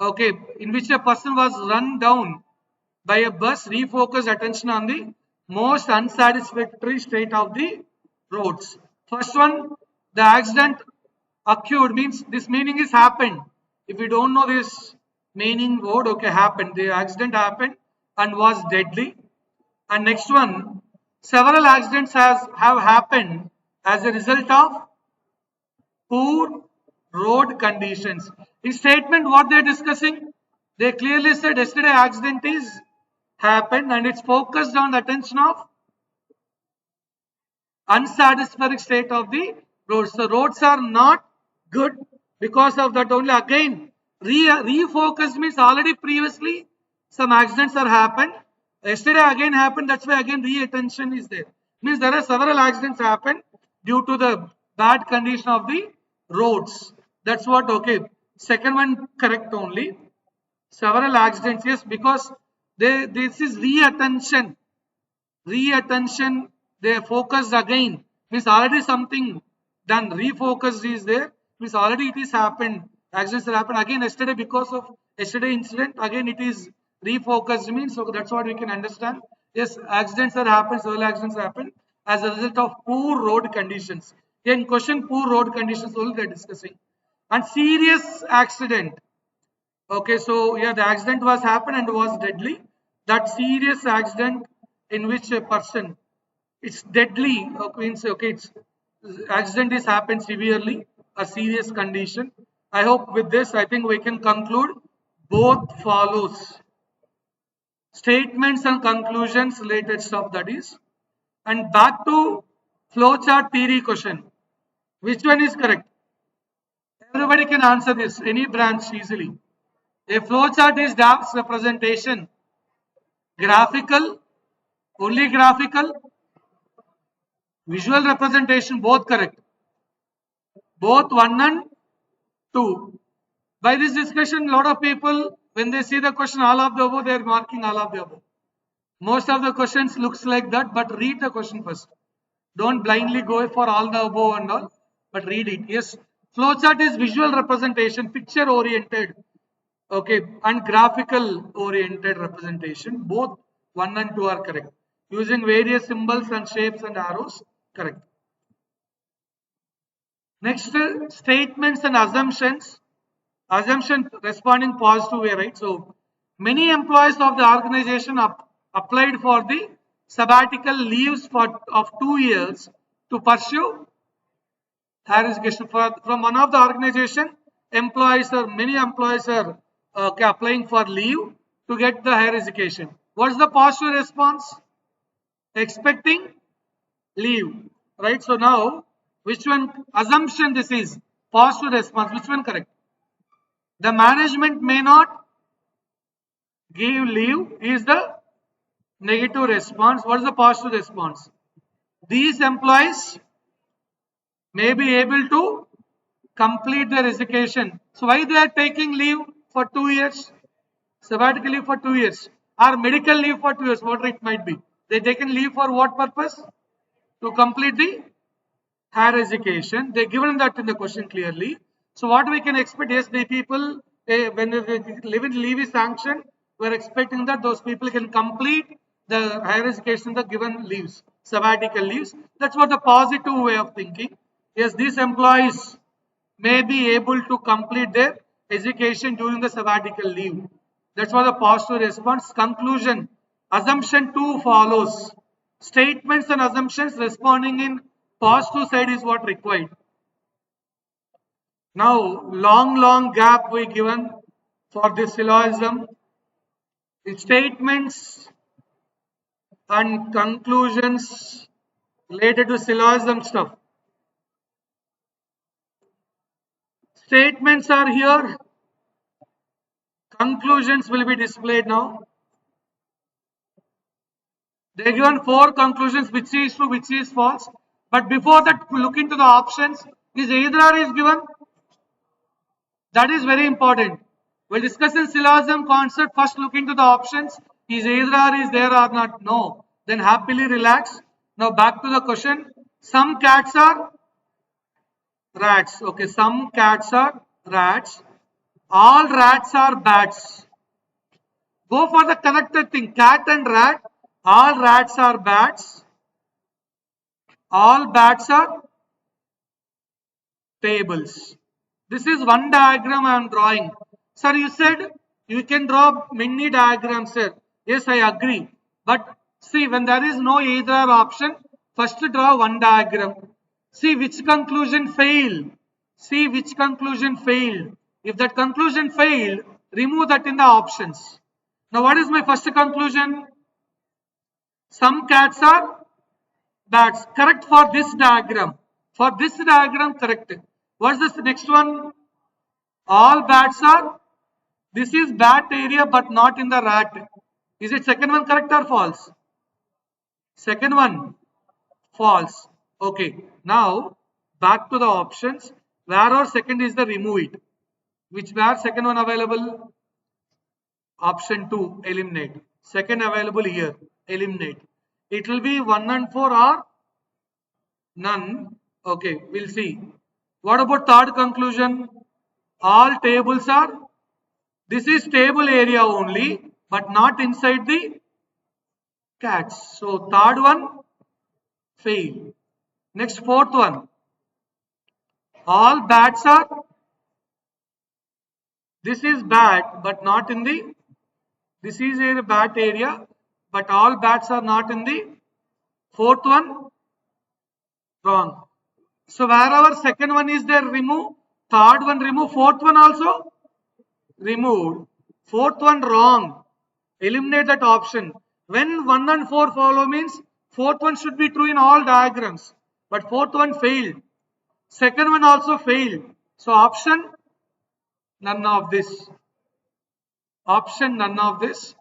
okay, in which a person was run down by a bus refocused attention on the most unsatisfactory state of the roads. First one, the accident occurred means this meaning is happened. If you don't know this meaning word, okay, happened. The accident happened and was deadly. And next one, several accidents have happened as a result of poor road conditions. In statement, what they're discussing, they clearly said yesterday accident is happened and it's focused on the attention of unsatisfactory state of the roads. So roads are not good because of that only. Again, refocus means already previously some accidents are happened. Yesterday again happened. That's why again re-attention is there. Means there are several accidents happened due to the bad condition of the roads. That's what. Okay. Second one correct only. Several accidents, yes, because this is re-attention. Re-attention, they focused again. Means already something done. Refocused is there. Means already it is happened. Accidents have happened again yesterday because of yesterday incident. Again it is refocused means, so that's what we can understand. Yes, accidents are happened, several accidents happen as a result of poor road conditions. In question, poor road conditions only they're discussing. And serious accident. Okay, so yeah, the accident was happened and was deadly. That serious accident in which a person it's deadly, means okay, it's accident is happened severely, a serious condition. I hope with this, I think we can conclude both follows. Statements and conclusions related stuff that is. And back to flowchart theory question. Which one is correct? Everybody can answer this, any branch easily. A flowchart is DAF's representation. Graphical, only graphical, visual representation, both correct. Both 1 and 2. By this discussion, a lot of people, when they see the question all of the above, they are marking all of the above. Most of the questions looks like that, but read the question first. Don't blindly go for all the above and all, but read it. Yes, flowchart is visual representation, picture oriented, okay, and graphical oriented representation. Both 1 and 2 are correct. Using various symbols and shapes and arrows, correct. Next, statements and assumptions. Assumption responding positive way, right? So many employees of the organization applied for the sabbatical leaves of 2 years to pursue higher education. From one of the organization, many employees are applying for leave to get the higher education. What's the positive response? Expecting leave, right? So now, which one assumption this is? Positive response. Which one correct? The management may not give leave is the negative response. What is the positive response? These employees may be able to complete their education. So why they are taking leave for 2 years? Sabbatical leave for 2 years or medical leave for 2 years, whatever it might be. They taken leave for what purpose? To complete the higher education. They given that in the question clearly. So what we can expect is the people when the leave is sanctioned, we are expecting that those people can complete the higher education, the given leaves, sabbatical leaves. That's what the positive way of thinking. Yes, these employees may be able to complete their education during the sabbatical leave. That's what the positive response. Conclusion. Assumption 2 follows. Statements and assumptions responding in positive side is what required. Now, long gap we given for this syllogism. In statements and conclusions, related to syllogism stuff. Statements are here. Conclusions will be displayed now. They are given 4 conclusions, which is true, which is false. But before that, look into the options. Is either or is given? That is very important. We'll discuss in syllogism concept. First, look into the options. Is either or is there or not? No. Then happily relax. Now back to the question. Some cats are rats. Okay, some cats are rats. All rats are bats. Go for the connected thing. Cat and rat. All rats are bats. All bats are tables. This is one diagram I am drawing. Sir, you said you can draw many diagrams, sir. Yes, I agree. But see, when there is no either option, first draw one diagram. See which conclusion failed. See which conclusion failed. If that conclusion failed, remove that in the options. Now, what is my first conclusion? Some cats are bats. Correct for this diagram. For this diagram, correct. What's this next one? All bats are. This is bat area, but not in the rat. Is it second one correct or false? Second one false. Okay. Now back to the options. Where or second is the remove it. Which where second one available? Option 2 eliminate. Second available here eliminate. It will be 1 and 4 or none. Okay, we'll see. What about third conclusion? All tables are. This is table area only, but not inside the cats. So third one fail. Next fourth one. All bats are. This is bat, but not in the. This is a bat area, but all bats are not in the. Fourth one wrong. So wherever second one is there, remove. Third one remove. Fourth one also removed. Fourth one wrong. Eliminate that option. When 1 and 4 follow means fourth one should be true in all diagrams. But fourth one failed. Second one also failed. So option none of this. Option none of this.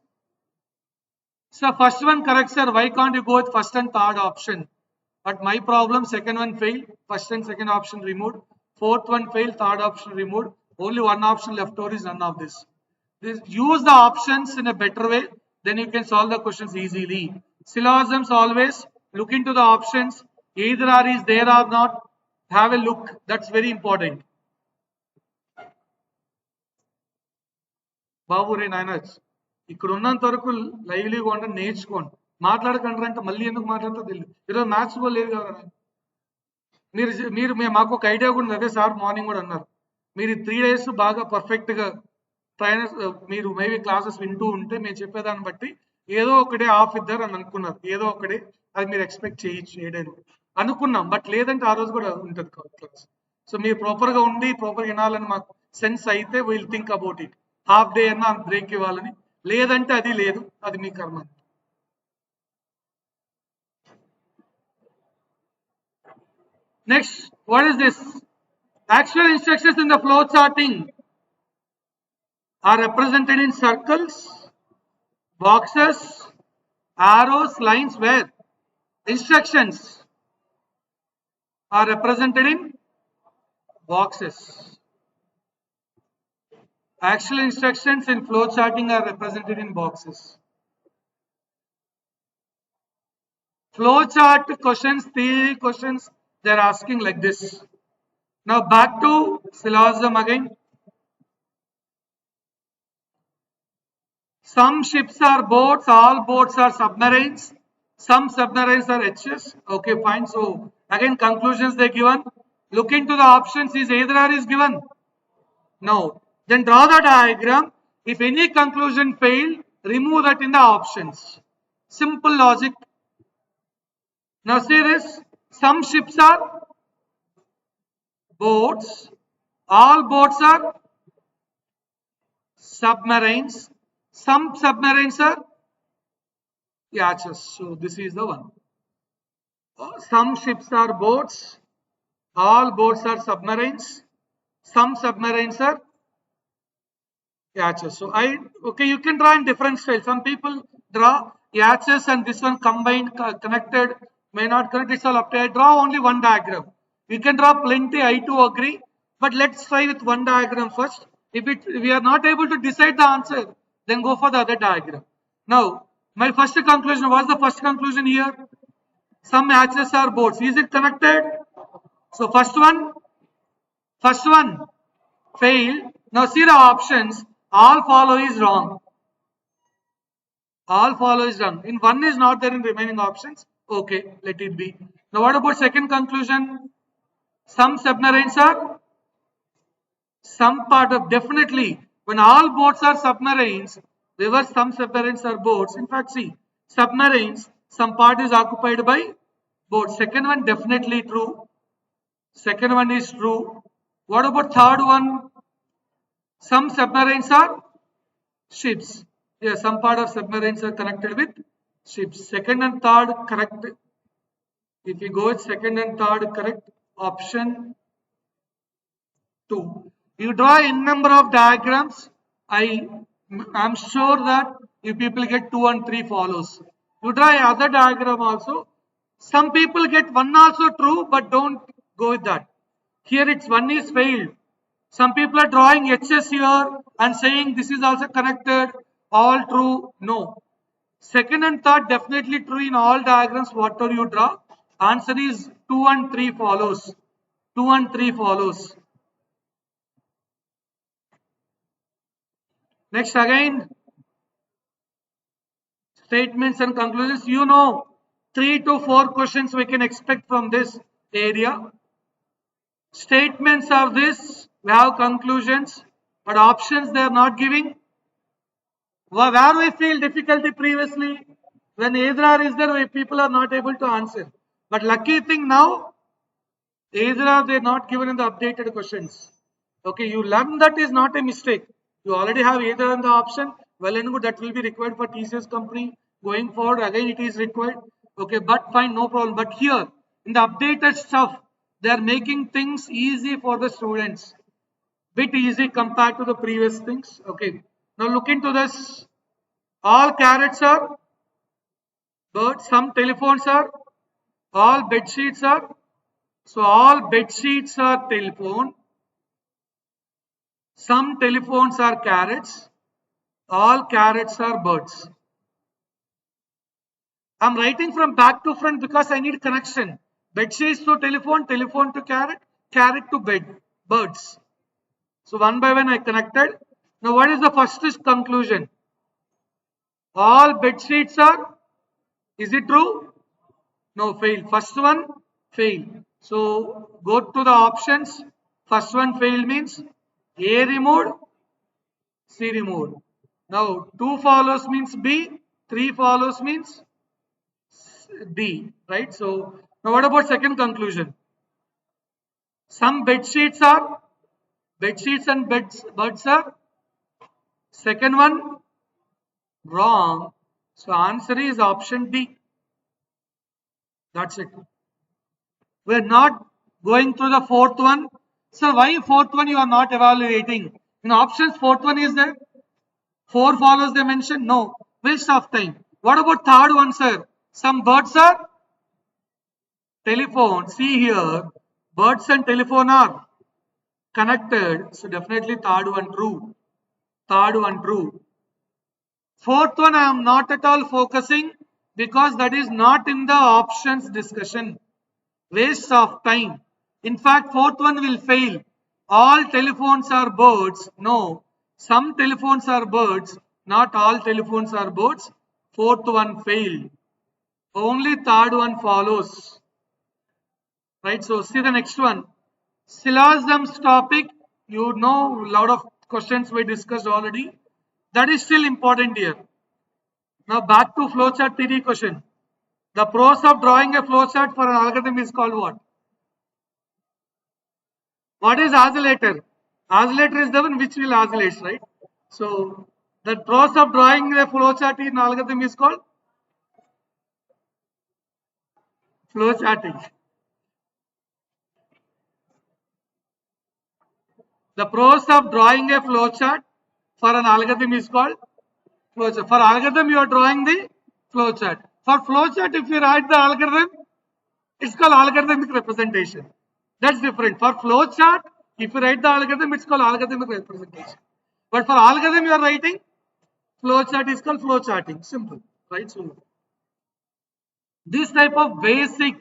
So first one correct, sir. Why can't you go with first and third option? But my problem, second one failed. First and second option removed. Fourth one failed. Third option removed. Only one option left over is none of this. Use the options in a better way, then you can solve the questions easily. Syllogisms always look into the options, either or is there or not. Have a look, that's very important. బాబు రే నాయన ఇక్కడ ఉన్నంత వరకు లైవ్లీగా ఉండండి, నేర్చుకోండి. మాట్లాడకండి అంటే మళ్ళీ ఎందుకు మాట్లాడుతూ తెలియదు. ఈరోజు మ్యాథ్స్ కూడా లేదు కదా. మీరు మీరు మాకు ఒక ఐడియా కూడా ఉంది. అదే సార్ మార్నింగ్ కూడా అన్నారు, మీరు 3 days బాగా పర్ఫెక్ట్గా ట్రైనర్స్ మీరు మేబీ క్లాసెస్ వింటూ ఉంటే మేము చెప్పేదాన్ని బట్టి ఏదో ఒకటే ఆఫ్ ఇద్దరు అని అనుకున్నారు. ఏదో ఒకటే అది మీరు ఎక్స్పెక్ట్ చేయడం అనుకున్నాం. బట్ లేదంటే ఆ రోజు కూడా ఉంటుంది క్లాస్. సో మీరు ప్రాపర్గా ఉండి ప్రాపర్గా వినాలని మాకు సెన్స్ అయితే will think about it. Half day అన్నా బ్రేక్ ఇవ్వాలని, లేదంటే అది లేదు, అది మీ కర్మ. Next, what is this? Actual instructions in the flow charting are represented in circles, boxes, arrows, lines. Where instructions are represented in boxes. Actual instructions in flow charting are represented in boxes. Flow chart questions, theory questions, they are asking like this. Now back to syllogism again. Some ships are boats, all boats are submarines, some submarines are HS. Okay, fine. So again conclusions they given. Look into the options, is either or is given? No. Then draw the diagram. If any conclusion failed, remove that in the options. Simple logic. Now see this. Some ships are boats, all boats are submarines, some submarines are yachts. So this is the one. Some ships are boats. All boats are submarines. Some submarines are yachts. So okay, you can draw in different styles. Some people draw yachts and this one combined, connected, may not connect. It's all up to you. I draw only one diagram. You can draw plenty. I too agree. But let's try with one diagram first. If we are not able to decide the answer, then go for the other diagram. Now, my first conclusion. What's the first conclusion here? Some yachts are boats. Is it connected? So first one failed. Now see the options. All follow is wrong. All follow is wrong. In one is not there in remaining options. Okay, let it be. Now what about second conclusion? Some submarines are some part of, definitely when all boats are submarines, reverse some submarines are boats. In fact, see, submarines, some part is occupied by boats. Second one definitely true. Second one is true. What about third one? Some submarines are ships. Yeah, some part of submarines are connected with ships. Second and third correct. If you go with second and third correct, option 2. You draw n number of diagrams. I am sure that you people get 2 and 3 follows. You draw other diagram also. Some people get one also true, but don't go with that. Here it's one is failed. Some people are drawing HS here and saying this is also connected. All true. No. Second and third definitely true in all diagrams. Whatever you draw. Answer is 2 and 3 follows. 2 and 3 follows. Next again, statements and conclusions. You know, 3 to 4 questions we can expect from this area. Statements are this, we have conclusions, but options they are not giving. Where we feel difficulty previously, when either is there, people are not able to answer. But lucky thing now, either are they not given in the updated questions. Okay, you learn that is not a mistake. You already have either in the option, well and good, that will be required for TCS company. Going forward, again it is required. Okay, but fine, no problem. But here, in the updated stuff, they are making things easy for the students. Bit easy compared to the previous things. Okay, now look into this. All carrots are birds, some telephones are, all bed sheets are. So all bed sheets are telephone. Some telephones are carrots. All carrots are birds. I'm writing from back to front because I need connection. Bed sheets to telephone, telephone to carrot, carrot to bed, birds. So one by one I connected. Now what is the first conclusion? All bed sheets are, is it true? No, fail. First one, fail. So go to the options. First one failed means A removed, C removed. Now 2 follows means B, 3 follows means D, right? So now what about second conclusion? Some bed sheets are bed sheets and birds are. Second one wrong. So answer is option D. That's it. We're not going through the fourth one. So why fourth one you are not evaluating? In options, fourth one is there. 4 follows they mentioned. No, waste of time. What about third one, sir? Some birds are telephone. See here, birds and telephone are connected. So definitely third one true. Third one true. Fourth one I am not at all focusing because that is not in the options discussion. Waste of time. In fact, fourth one will fail. All telephones are birds. No, some telephones are birds. Not all telephones are birds. Fourth one failed. Only third one follows. Right, so see the next one. Syllogisms topic. You know, a lot of questions we discussed already. That is still important here. Now back to flowchart theory question. The pros of drawing a flowchart for an algorithm is called what? What is oscillator? Oscillator is the one which will oscillate, right? So the pros of drawing a flowchart in algorithm is called Flow charting. The process of drawing a flow chart for an algorithm is called flowchart. For algorithm, you are drawing the flowchart. For flowchart, if you write the algorithm, it's called algorithmic representation. That's different. For flowchart, if you write the algorithm, it's called algorithmic representation. But for algorithm, you are writing flowchart is called flowcharting. Simple, right? So this type of basic,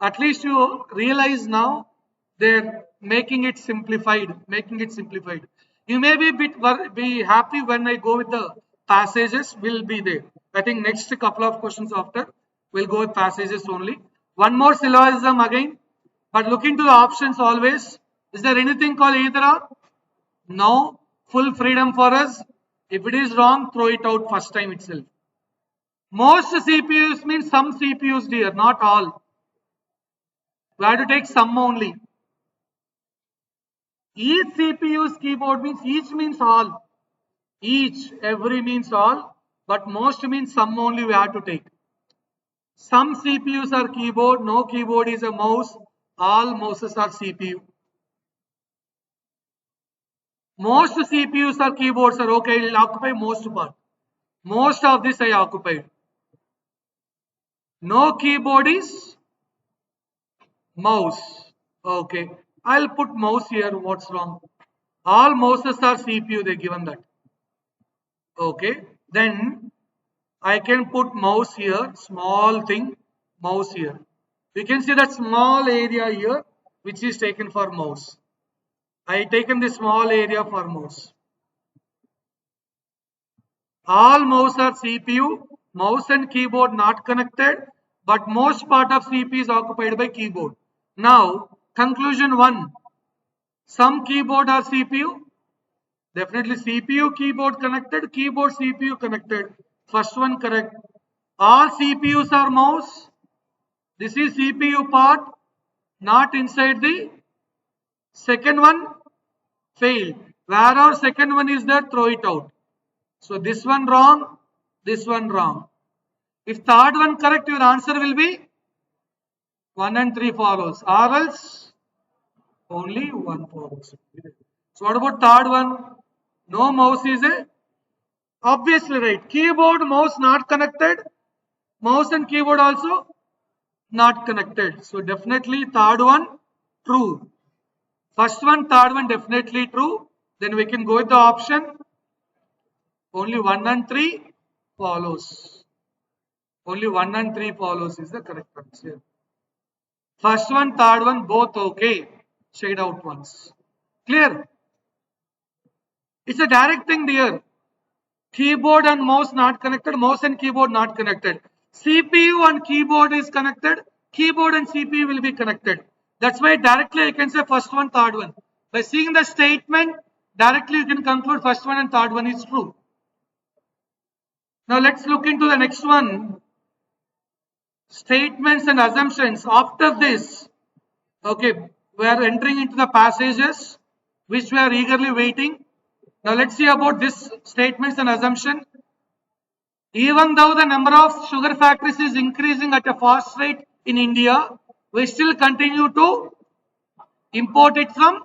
at least you realize now, they're making it simplified. You may be be happy when I go with the passages. Will be there. I think next couple of questions after we'll go with passages only. One more syllogism again, but look into the options always. Is there anything called either or? No. Full freedom for us. If it is wrong, throw it out first time itself. Most CPUs means some CPUs, dear, not all. We have to take some only. Each CPU's keyboard means each means all. Each, every means all, but most means some only we have to take. Some CPUs are keyboard, no keyboard is a mouse, all mouses are CPU. Most CPUs are keyboards are okay, it will occupy most part. Most of this I occupied. No keyboard is mouse. Okay. I'll put mouse here. What's wrong? All mouses are CPU. They given that. Okay. Then I can put mouse here. Small thing. Mouse here. You can see that small area here, which is taken for mouse. I taken the small area for mouse. All mouse are CPU. Mouse and keyboard not connected, but most part of CPU is occupied by keyboard. Now, conclusion 1. Some keyboard are CPU. Definitely CPU keyboard connected, keyboard CPU connected. First one correct. All CPUs are mouse. This is CPU part, not inside the second one. Failed. Where our second one is there, throw it out. So this one wrong, this one wrong. If third one correct, your answer will be 1 and 3 follows. Or else only 1 follows. So what about third one? No mouse is a obviously right. Keyboard, mouse not connected. Mouse and keyboard also not connected. So definitely third one true. First one, third one definitely true. Then we can go with the option. Only 1 and 3 follows. Only 1 and 3 follows is the correct answer. First one, third one, both okay. Shade out ones. Clear? It's a direct thing there. Keyboard and mouse not connected, mouse and keyboard not connected. CPU and keyboard is connected, keyboard and CPU will be connected. That's why directly I can say first one, third one. By seeing the statement, directly you can conclude first one and third one is true. Now let's look into the next one. Statements and assumptions. After this, okay, we are entering into the passages which we are eagerly waiting. Now let's see about this statements and assumption. Even though the number of sugar factories is increasing at a fast rate in India, we still continue to import it from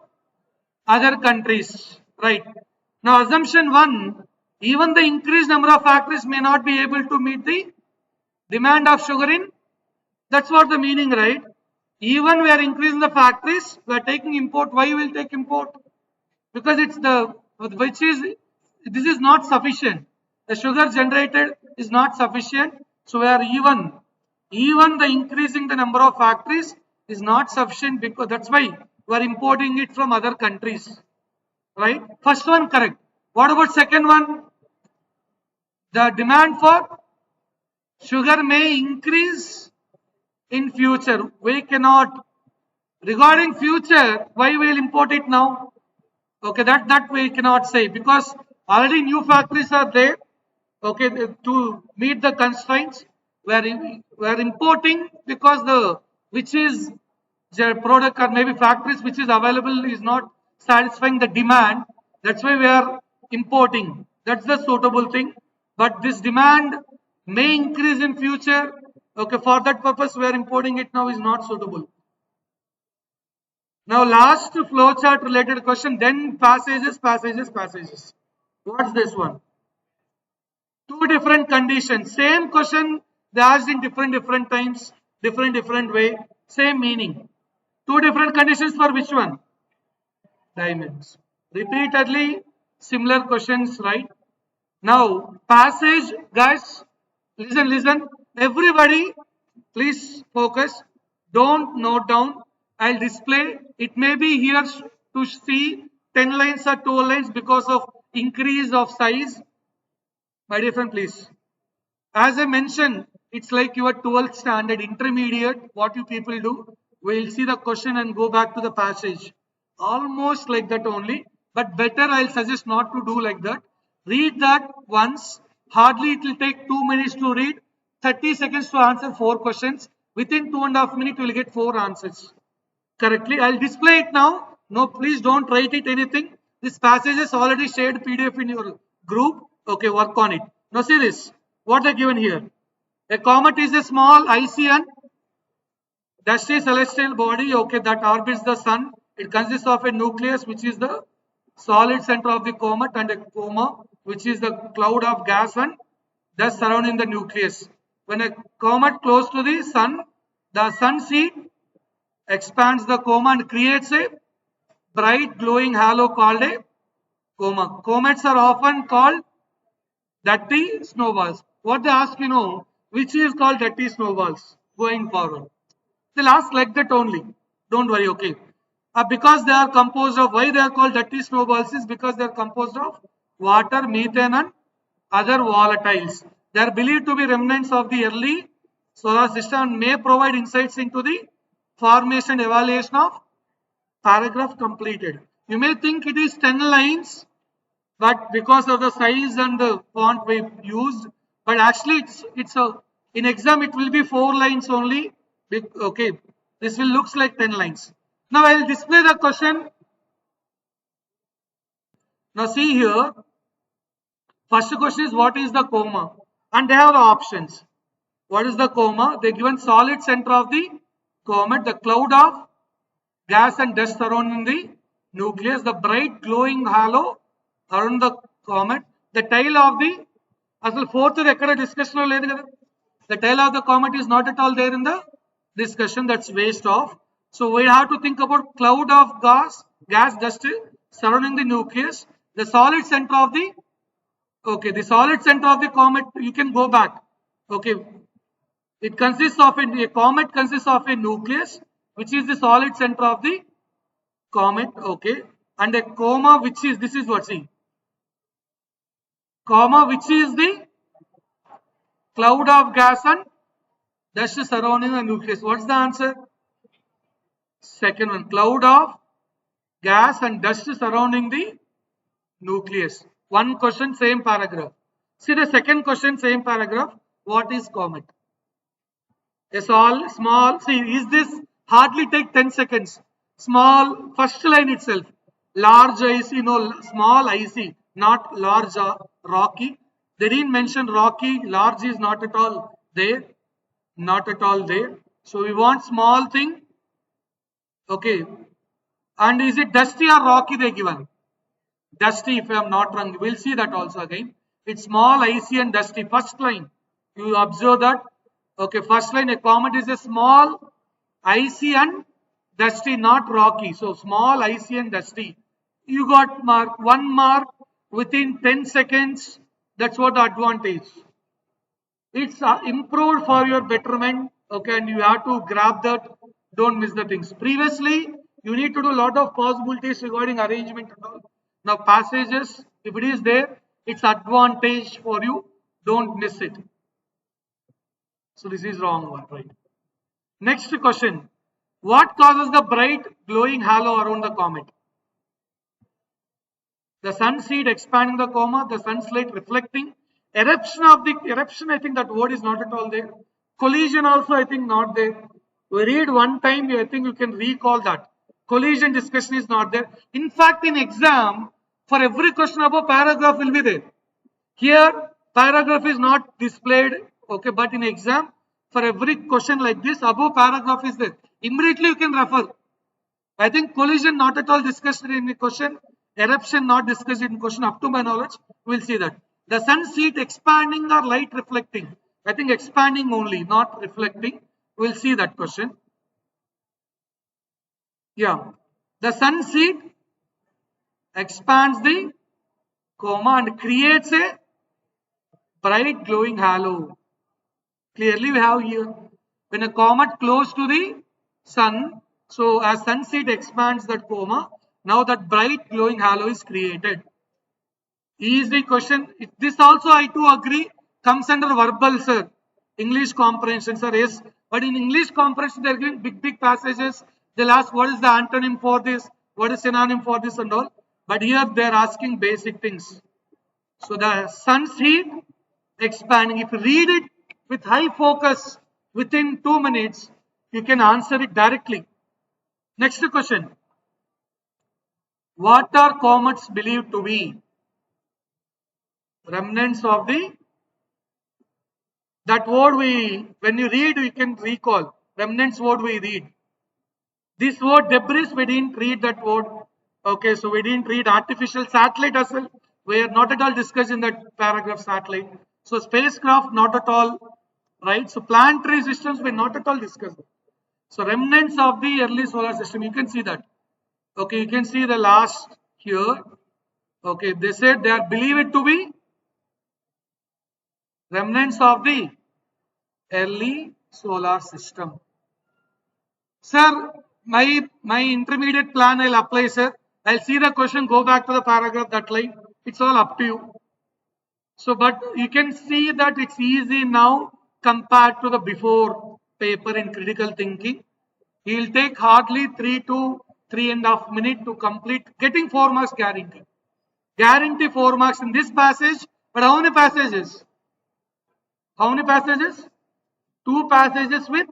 other countries, right? Now assumption 1, even the increased number of factories may not be able to meet the demand of sugar in, that's what the meaning, right? Even we are increasing the factories, we are taking import. Why we will take import? Because it's the, which is, this is not sufficient. The sugar generated is not sufficient. So we are even the increasing the number of factories is not sufficient, because that's why we are importing it from other countries, right? First one correct. What about second one? The demand for sugar may increase in future. We cannot, regarding future, why we will import it now? Okay, that we cannot say, because already new factories are there. Okay, to meet the constraints, we are importing because the which is the product or maybe factories which is available is not satisfying the demand. That's why we are importing. That's the suitable thing. But this demand may increase in future. Okay, for that purpose we are importing it now is not suitable. Now last flowchart related question, then passages. What's this one? Two different conditions, same question they asked in different times, different way, same meaning. Two different conditions for which one? Diamonds. Repeatedly similar questions, right? Now passage, guys, listen. Everybody, please focus. Don't note down. I'll display. It may be here to see 10 lines or 12 lines because of increase of size. My dear friend, please. As I mentioned, it's like your 12th standard intermediate. What you people do, we'll see the question and go back to the passage. Almost like that only, but better I'll suggest not to do like that. Read that once. Hardly it will take 2 minutes to read, 30 seconds to answer 4 questions. Within 2.5 minutes, you will get 4 answers correctly. I'll display it now. No, please don't write it anything. This passage is already shared PDF in your group. Okay, work on it. Now see this. What they given here? A comet is a small icy and dusty celestial body. Okay, that orbits the sun. It consists of a nucleus, which is the solid center of the comet, and a coma, which is the cloud of gas and dust surrounding the nucleus. When a comet close to the sun seed expands the coma and creates a bright glowing halo called a coma. Comets are often called dirty snowballs. What they ask, which is called dirty snowballs going forward. They'll ask like that only. Don't worry, okay. Because they are composed of, why they are called dirty snowballs is because they are composed of water, methane and other volatiles. They are believed to be remnants of the early solar system and may provide insights into the formation and evaluation of paragraph completed. You may think it is 10 lines, but because of the size and the font we used, but actually it's a in exam it will be 4 lines only. Okay, this will looks like 10 lines. Now I will display the question. Now see here, first question is what is the coma, and they have the options. What is the coma? They given solid center of the comet, the cloud of gas and dust surrounding the nucleus, the bright glowing halo around the comet, the tail of the అసలు fourth ఎక్కడ discussion లేదు కదా. The tail of the comet is not at all there in the discussion. That's waste of. So we have to think about cloud of gas dust surrounding the nucleus, the solid center of the the solid center of the comet. You can go back. Okay, it consists of a comet consists of a nucleus, which is the solid center of the comet. Okay, and a coma, which is this is what see. Comma, which is the cloud of gas and dust surrounding the nucleus. What's the answer? Second one, cloud of gas and dust surrounding the nucleus. One question, same paragraph. See the second question, same paragraph. What is comet? A small, see, is this hardly take 10 seconds. Small, first line itself. Large icy, small icy, not large rocky. They didn't mention rocky, large is not at all there. Not at all there. So we want small thing. Okay. And is it dusty or rocky they given? Dusty, if I am not wrong. We'll see that also again. It's small, icy and dusty. First line. You observe that. Okay, first line, a comet is a small, icy and dusty, not rocky. So small, icy and dusty. You got mark, 1 mark within 10 seconds. That's what the advantage. It's improved for your betterment. Okay, and you have to grab that. Don't miss the things. Previously, you need to do a lot of possibilities regarding arrangement and all. Now passages, if it is there, it's advantage for you. Don't miss it. So this is wrong one, right? Next question. What causes the bright glowing halo around the comet? The sun seed expanding the coma, the sunlight reflecting, eruption, I think that word is not at all there. Collision also I think not there. We read one time, I think you can recall that. Collision discussion is not there. In fact, in exam, for every question above, paragraph will be there. Here, paragraph is not displayed, okay, but in exam, For every question like this, above paragraph is there. Immediately you can refer. I think collision not at all discussed in the question. Eruption not discussed in question. Up to my knowledge, we'll see that. The sun sheet expanding or light reflecting? I think expanding only, not reflecting. We'll see that question. Yeah. The sun sheet expands the coma and creates a bright glowing halo. Clearly we have here, when a comet close to the sun, so as sun sheet expands that coma, now that bright glowing halo is created. Easy question. This also I too agree comes under verbal, sir. English comprehension, sir. Yes, but in English comprehension they are giving big passages. They'll ask what is the antonym for this, what is synonym for this and all. But here they are asking basic things. So the sun's heat expanding. If you read it with high focus within 2 minutes, you can answer it directly. Next question. What are comets believed to be? Remnants of the, that word we, when you read, you can recall. Remnants word we read. This word debris, we didn't read that word. Okay, so we didn't read artificial satellite as well. We are not at all discussed in that paragraph satellite. So spacecraft, not at all, right? So planetary systems, we not at all discussed. So remnants of the early solar system, you can see that. Okay, you can see the last here. Okay, they said they are believed to be remnants of the early solar system. Sir, my intermediate plan I'll apply, sir. I'll see the question, go back to the paragraph, that line. It's all up to you. So, but you can see that it's easy now compared to the before paper in critical thinking. He'll take hardly 3 to 3.5 minutes to complete, getting 4 marks guarantee. Guarantee 4 marks in this passage, but how many passages? How many passages? 2 passages with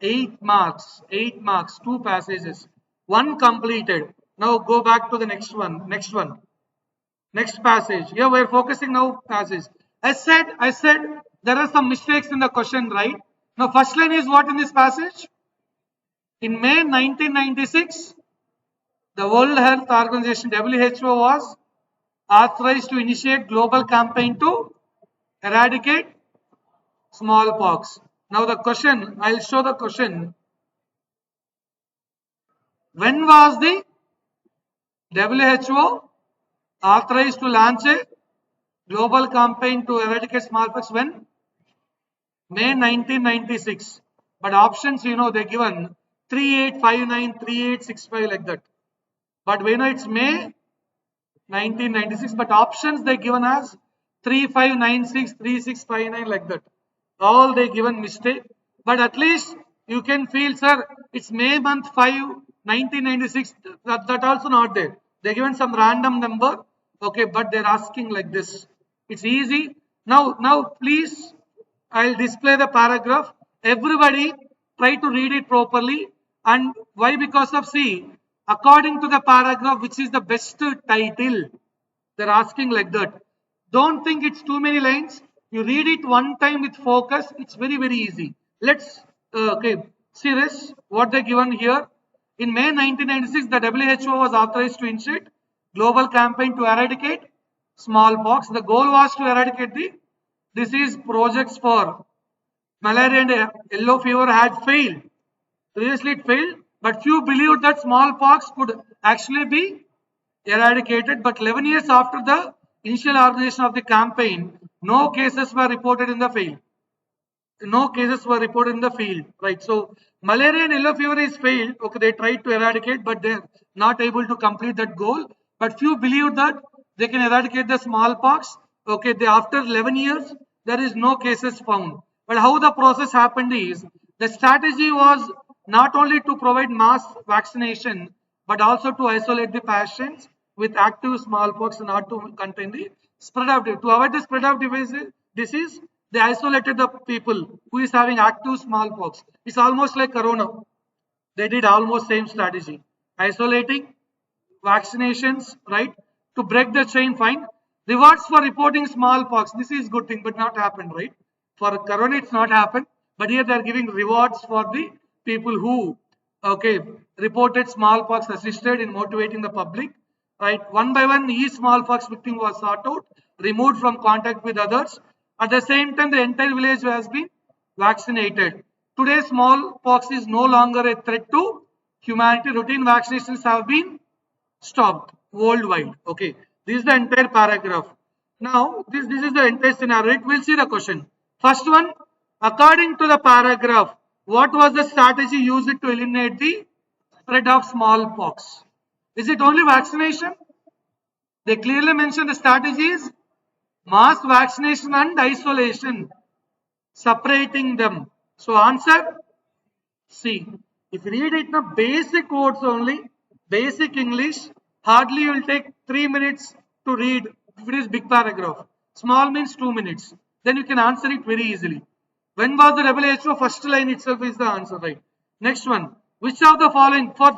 8 marks. 8 marks, 2 passages. 1 completed. Now go back to the next one. Next passage. Here we're focusing now passage. I said there are some mistakes in the question, right? Now first line is what in this passage? In May 1996, the World Health Organization WHO was authorized to initiate global campaign to eradicate smallpox. Now the question, I'll show the question. When was the WHO authorized to launch a global campaign to eradicate smallpox? When? May 1996. But options, you know, they're given 3859, 3865 like that. But we know it's May 1996. But options they're given as 3596, 3659 like that. All they given mistake. But at least you can feel, sir, it's May month 5, 1996. That also not there. They're given some random number. Okay, but they're asking like this. It's easy. Now please, I'll display the paragraph. Everybody try to read it properly. And why? Because of, see, according to the paragraph, which is the best title, they're asking like that. Don't think it's too many lines. You read it one time with focus. It's very easy. Let's okay, see this. What they given here. In May 1996, the WHO was authorized to initiate global campaign to eradicate smallpox. The goal was to eradicate the disease. Projects for malaria and yellow fever had failed. Previously it failed, but few believed that smallpox could actually be eradicated. But 11 years after the initial organization of the campaign, no cases were reported in the field. No cases were reported in the field, right? So malaria and yellow fever is failed. Okay, they tried to eradicate, but they're not able to complete that goal. But few believe that they can eradicate the smallpox. Okay, after 11 years, there is no cases found. But how the process happened is, the strategy was not only to provide mass vaccination, but also to isolate the patients with active smallpox, not to contain the spread of disease. To avoid the spread of disease, they isolated the people who is having active smallpox. It's almost like corona. They did almost same strategy. Isolating, vaccinations, right? To break the chain, fine. Rewards for reporting smallpox. This is good thing, but not happened, right? For corona, it's not happened. But here they are giving rewards for the people who, okay, reported smallpox assisted in motivating the public. Right, one by one, each smallpox victim was sought out, removed from contact with others. At the same time, the entire village has been vaccinated. Today, smallpox is no longer a threat to humanity. Routine vaccinations have been stopped worldwide. Okay, this is the entire paragraph. Now, this is the entire scenario. We'll see the question. First one, according to the paragraph, what was the strategy used to eliminate the spread of smallpox? Is it only vaccination? They clearly mention the strategies: mass vaccination and isolation, separating them. So answer C. If you read it in the basic words only, basic English, hardly you will take 3 minutes to read if it is big paragraph. Small means 2 minutes. Then you can answer it very easily. When was the WHO? First line itself is the answer, right? Next one. Which of the following? For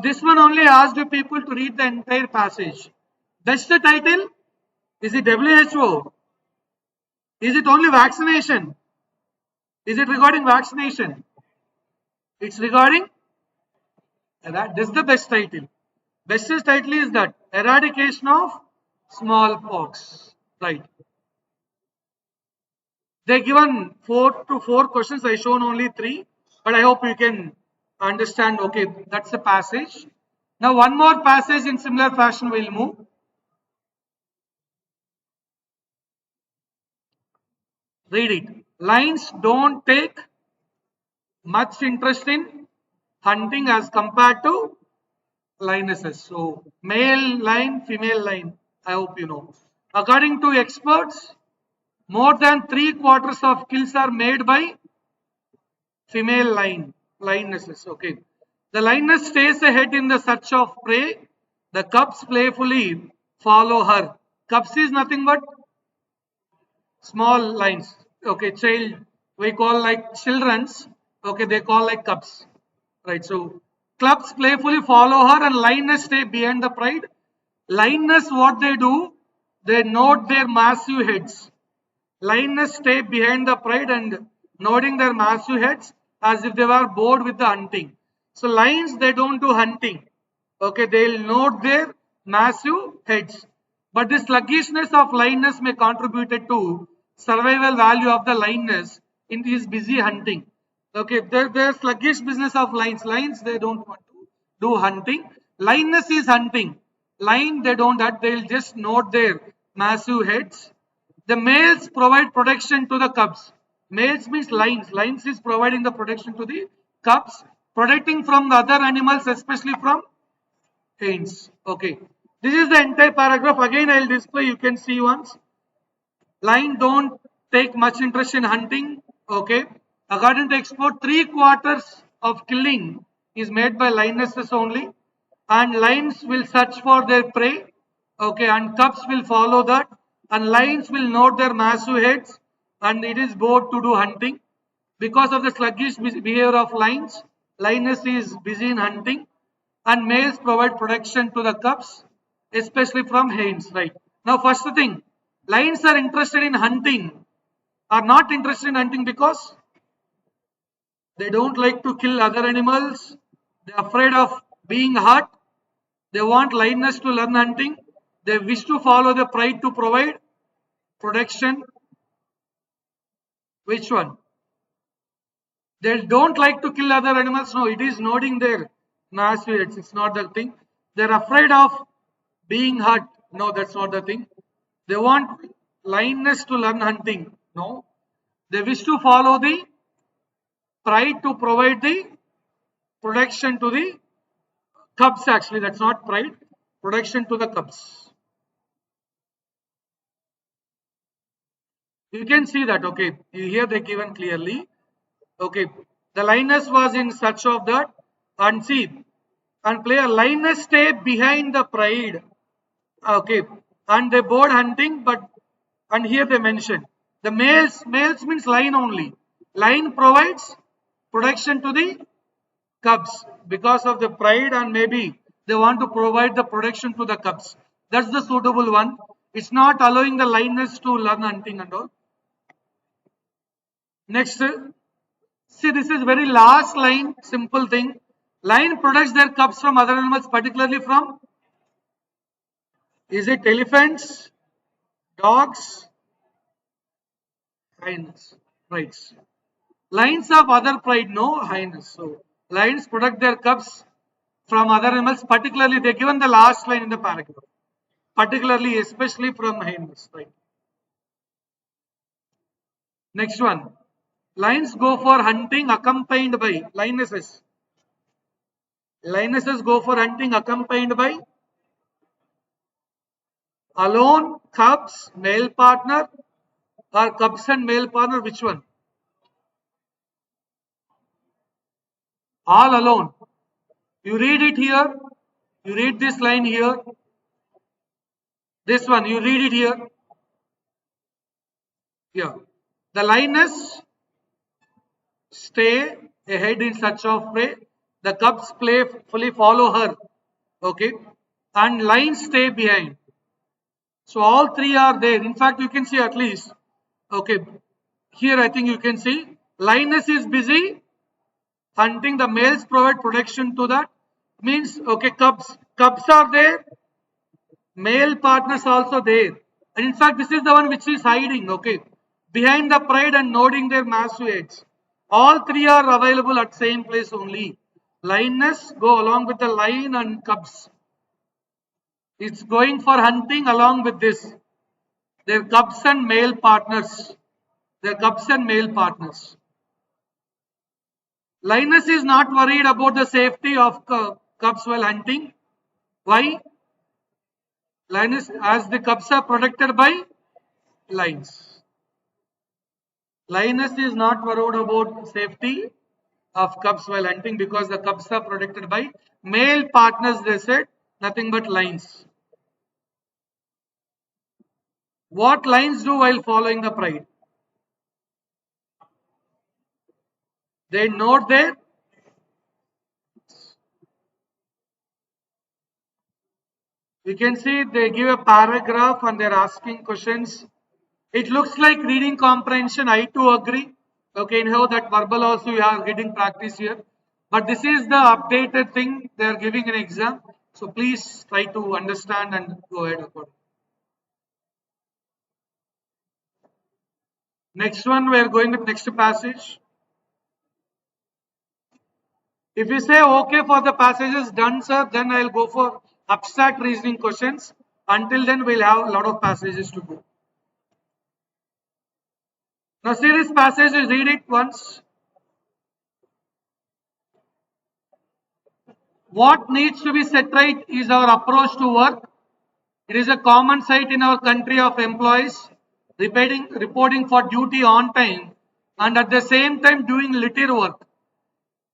this one only I asked you people to read the entire passage. That's the title. Is it WHO? Is it only vaccination? Is it regarding vaccination? It's regarding this is the best title. Bestest title is that eradication of smallpox. Right. They given 4 questions. I shown only 3, but I hope you can understand. Okay, that's the passage. Now one more passage in similar fashion we'll move. Read it. Lions don't take much interest in hunting as compared to lionesses. So male lion, female lion. I hope you know. According to experts, more than 3/4 of kills are made by female lionesses. Okay. The lioness stays ahead in the search of prey. The cubs playfully follow her. Cubs is nothing but small lions. Okay, child. We call like children's. Okay, they call like cubs. Right. So cubs playfully follow her and lioness stay behind the pride. Lioness, what they do? They note their massive heads. Lioness stay behind the pride and nodding their massive heads as if they were bored with the hunting. So lions, they don't do hunting. Okay, they'll nod their massive heads. But the sluggishness of lioness may contribute to survival value of the lioness in his busy hunting. Okay, there's sluggish business of lions. Lions, they don't want to do hunting. Lioness is hunting. Lion, they don't that. They'll just nod their massive heads. The males provide protection to the cubs. Males means lions. Lions is providing the protection to the cubs, protecting from the other animals, especially from hens. Okay. This is the entire paragraph. Again, I will display. You can see once. Lion don't take much interest in hunting. Okay. According to expert, 3/4 of killing is made by lionesses only, and lions will search for their prey. Okay, and cubs will follow that, and lions will nod their massive heads, and it is bored to do hunting. Because of the sluggish behavior of lions, lioness is busy in hunting, and males provide protection to the cubs, especially from hens. Right now, first thing, lions are interested in hunting, are not interested in hunting because they don't like to kill other animals. They're afraid of being hurt. They want lioness to learn hunting. They wish to follow the pride to provide protection. Which one? They don't like to kill other animals. No, it is nodding their massive heads. It's not the thing. They're afraid of being hurt. No, that's not the thing. They want lioness to learn hunting. No. They wish to follow the pride to provide the protection to the cubs. Actually, that's not pride. Protection to the cubs. You can see that. Okay. Here they given clearly. Okay. The lioness was in search of that. And see, and player lioness stay behind the pride. Okay, and they board hunting, but and here they mention the males means lion only. Lion provides protection to the cubs because of the pride, and maybe they want to provide the protection to the cubs. That's the suitable one. It's not allowing the lioness to learn hunting and all. Next, see, this is very last line, simple thing. Lion protects their cubs from other animals, particularly from, is it elephants, dogs, hyenas? Right. Lions have other pride, no hyenas. So lions protect their cubs from other animals, particularly they given the last line in the paragraph. Particularly, especially from hyenas. Right. Next one. Lions go for hunting accompanied by lionesses. Lionesses go for hunting accompanied by alone, cubs, male partner, or cubs and male partner. Which one? All alone. You read it here. You read this line here. This one, you read it here. Here. The lioness stay ahead in search of prey. The cubs playfully follow her. Okay. And lions stay behind. So all three are there. In fact, you can see at least. Okay. Here I think you can see lioness is busy hunting. The males provide protection to that. Means okay, cubs are there, male partners also there. And in fact, this is the one which is hiding, okay, behind the pride and nodding their massive heads. All three are available at same place only. Lioness go along with the lion and cubs. It's going for hunting along with this. Their cubs and male partners. Their cubs and male partners. Lioness is not worried about the safety of cubs while hunting. Why? Lioness, as the cubs are protected by lions. Lioness is not worried about safety of cubs while hunting because the cubs are protected by male partners. They said nothing but lions. What lions do while following the pride? They note their. You can see they give a paragraph and they're asking questions. It looks like reading comprehension. I too agree. Okay, in how that verbal also you are getting practice here. But this is the updated thing they are giving an exam. So please try to understand and go ahead accordingly. Next one, we are going with next passage. If you say okay for the passages done, sir, then I'll go for abstract reasoning questions. Until then, we'll have a lot of passages to go. Now, see this passage, read it once. What needs to be set right is our approach to work. It is a common sight in our country of employees reporting for duty on time and at the same time doing little work.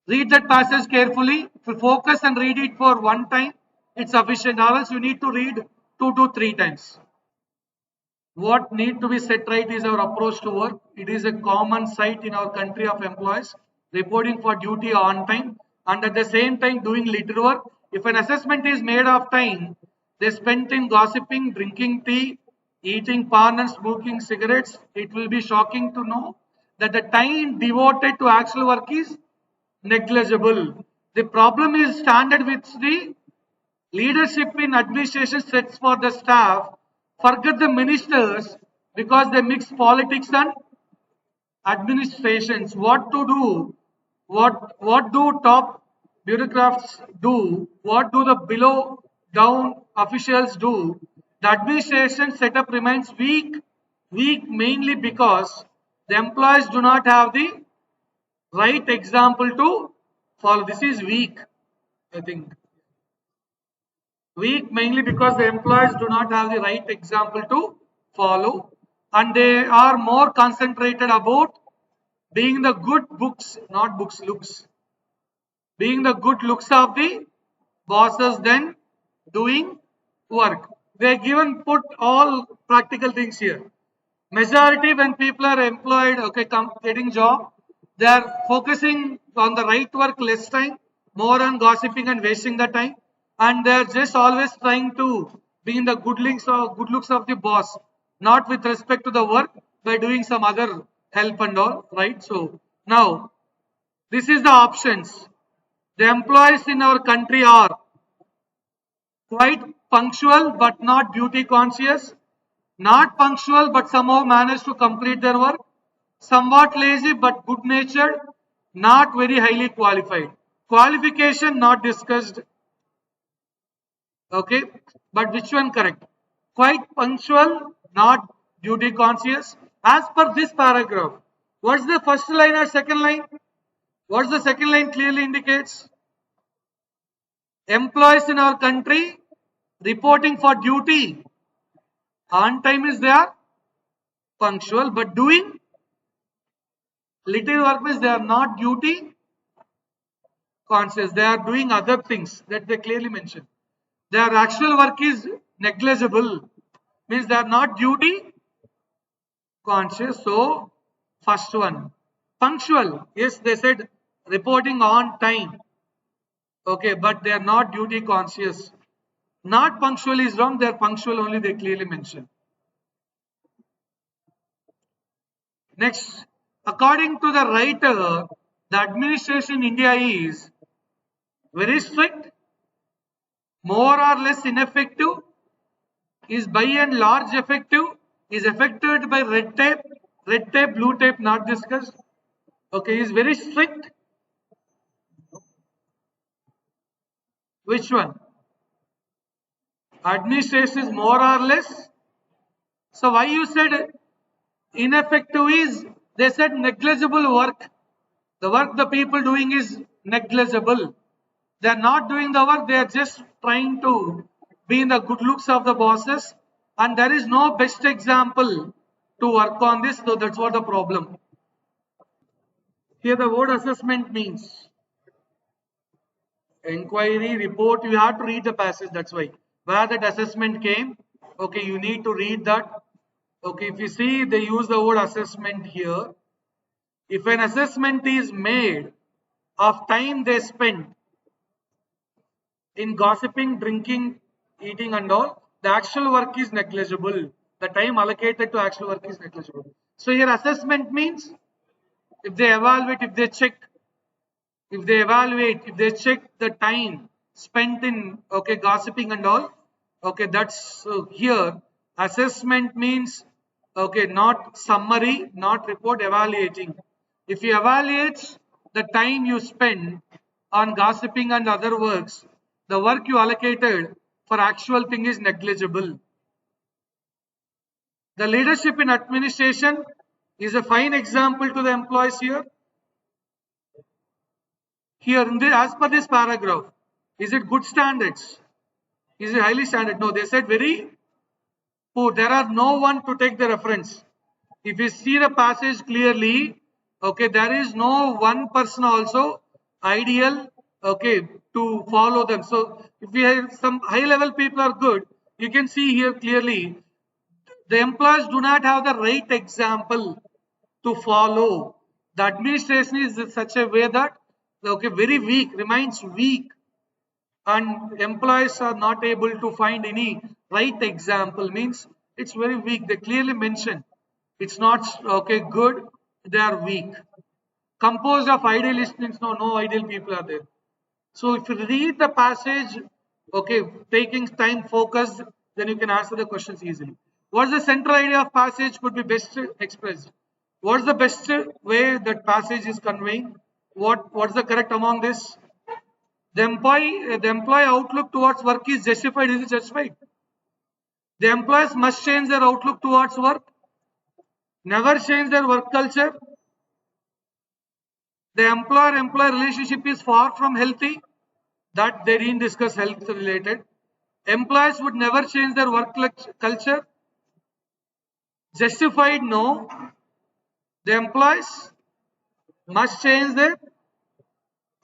Read that passage carefully. If you focus and read it for one time, it's sufficient. Or else you need to read 2 to 3 times. What need to be set right is our approach to work. It is a common sight in our country of employees reporting for duty on time and at the same time doing little work. If an assessment is made of time they spent in gossiping, drinking tea, eating pan and smoking cigarettes, it will be shocking to know that the time devoted to actual work is negligible. The problem is standard which the leadership in administration sets for the staff. Forget the ministers because they mix politics and administrations. What to do? What do top bureaucrats do? What do the below down officials do? The administration setup remains weak mainly because the employees do not have the right example to follow. This is weak, I think. Weak mainly because the employees do not have the right example to follow and they are more concentrated about being the good books, not books looks, being the good looks of the bosses than doing work. They given put all practical things here. Majority when people are employed, okay, getting job, they are focusing on the right work less time, more on gossiping and wasting the time, and they are just always trying to be in the good looks of the boss, not with respect to the work by doing some other help and all, right? So now this is the options. The employees in our country are quite punctual but not duty conscious, not punctual but somehow manage to complete their work, somewhat lazy but good natured, not very highly qualified. Qualification not discussed, okay, but which one correct? Quite punctual, not duty conscious. As per this paragraph, what's the first line or second line? What's the second line clearly indicates? Employees in our country reporting for duty on time is there, punctual, but doing little work means they are not duty conscious. They are doing other things that they clearly mention. Their actual work is negligible, means they are not duty conscious. So first one, punctual. Yes, they said reporting on time. Okay, but they are not duty conscious. Not punctual is wrong. They are punctual only. They clearly mention. Next, according to the writer, the administration in India is very strict, more or less ineffective, is by and large effective, is affected by red tape, blue tape not discussed. Okay, is very strict. Which one? Administration is more or less. So why you said ineffective is, they said negligible work. The work the people doing is negligible. They are not doing the work, they are just trying to be in the good looks of the bosses, and there is no best example to work on this, so that's what the problem. Here the word assessment means inquiry, report, you have to read the passage, that's why. Where that assessment came, okay, you need to read that. Okay, if you see they use the word assessment here. If an assessment is made of time they spend in gossiping, drinking, eating and all, the actual work is negligible. The time allocated to actual work is negligible. So here assessment means if they evaluate, if they check the time spent in okay gossiping and all, okay, that's here assessment means okay not summary, not report, evaluating. If you evaluate the time you spend on gossiping and other works, the work you allocated for actual thing is negligible. The leadership in administration is a fine example to the employees here. Here, as per this paragraph, is it good standards? Is it highly standard? No, they said very poor. There are no one to take the reference. If you see the passage clearly, okay, there is no one person also ideal, okay, to follow them. So if we have some high level people are good, you can see here clearly the employees do not have the right example to follow. The administration is in such a way that okay, very weak, remains weak, and employees are not able to find any right example. Means it's very weak. They clearly mention it's not okay good. They are weak. Composed of idealists means no ideal people are there. So if you read the passage, okay, taking time focused, then you can answer the questions easily. What's the central idea of passage could be best expressed? What's the best way that passage is conveying? What's the correct among this? The employee outlook towards work is justified. Is it justified? The employees must change their outlook towards work. Never change their work culture. The employer-employee relationship is far from healthy. That they didn't discuss health related. Employees would never change their work culture. Justified, no. The employees must change their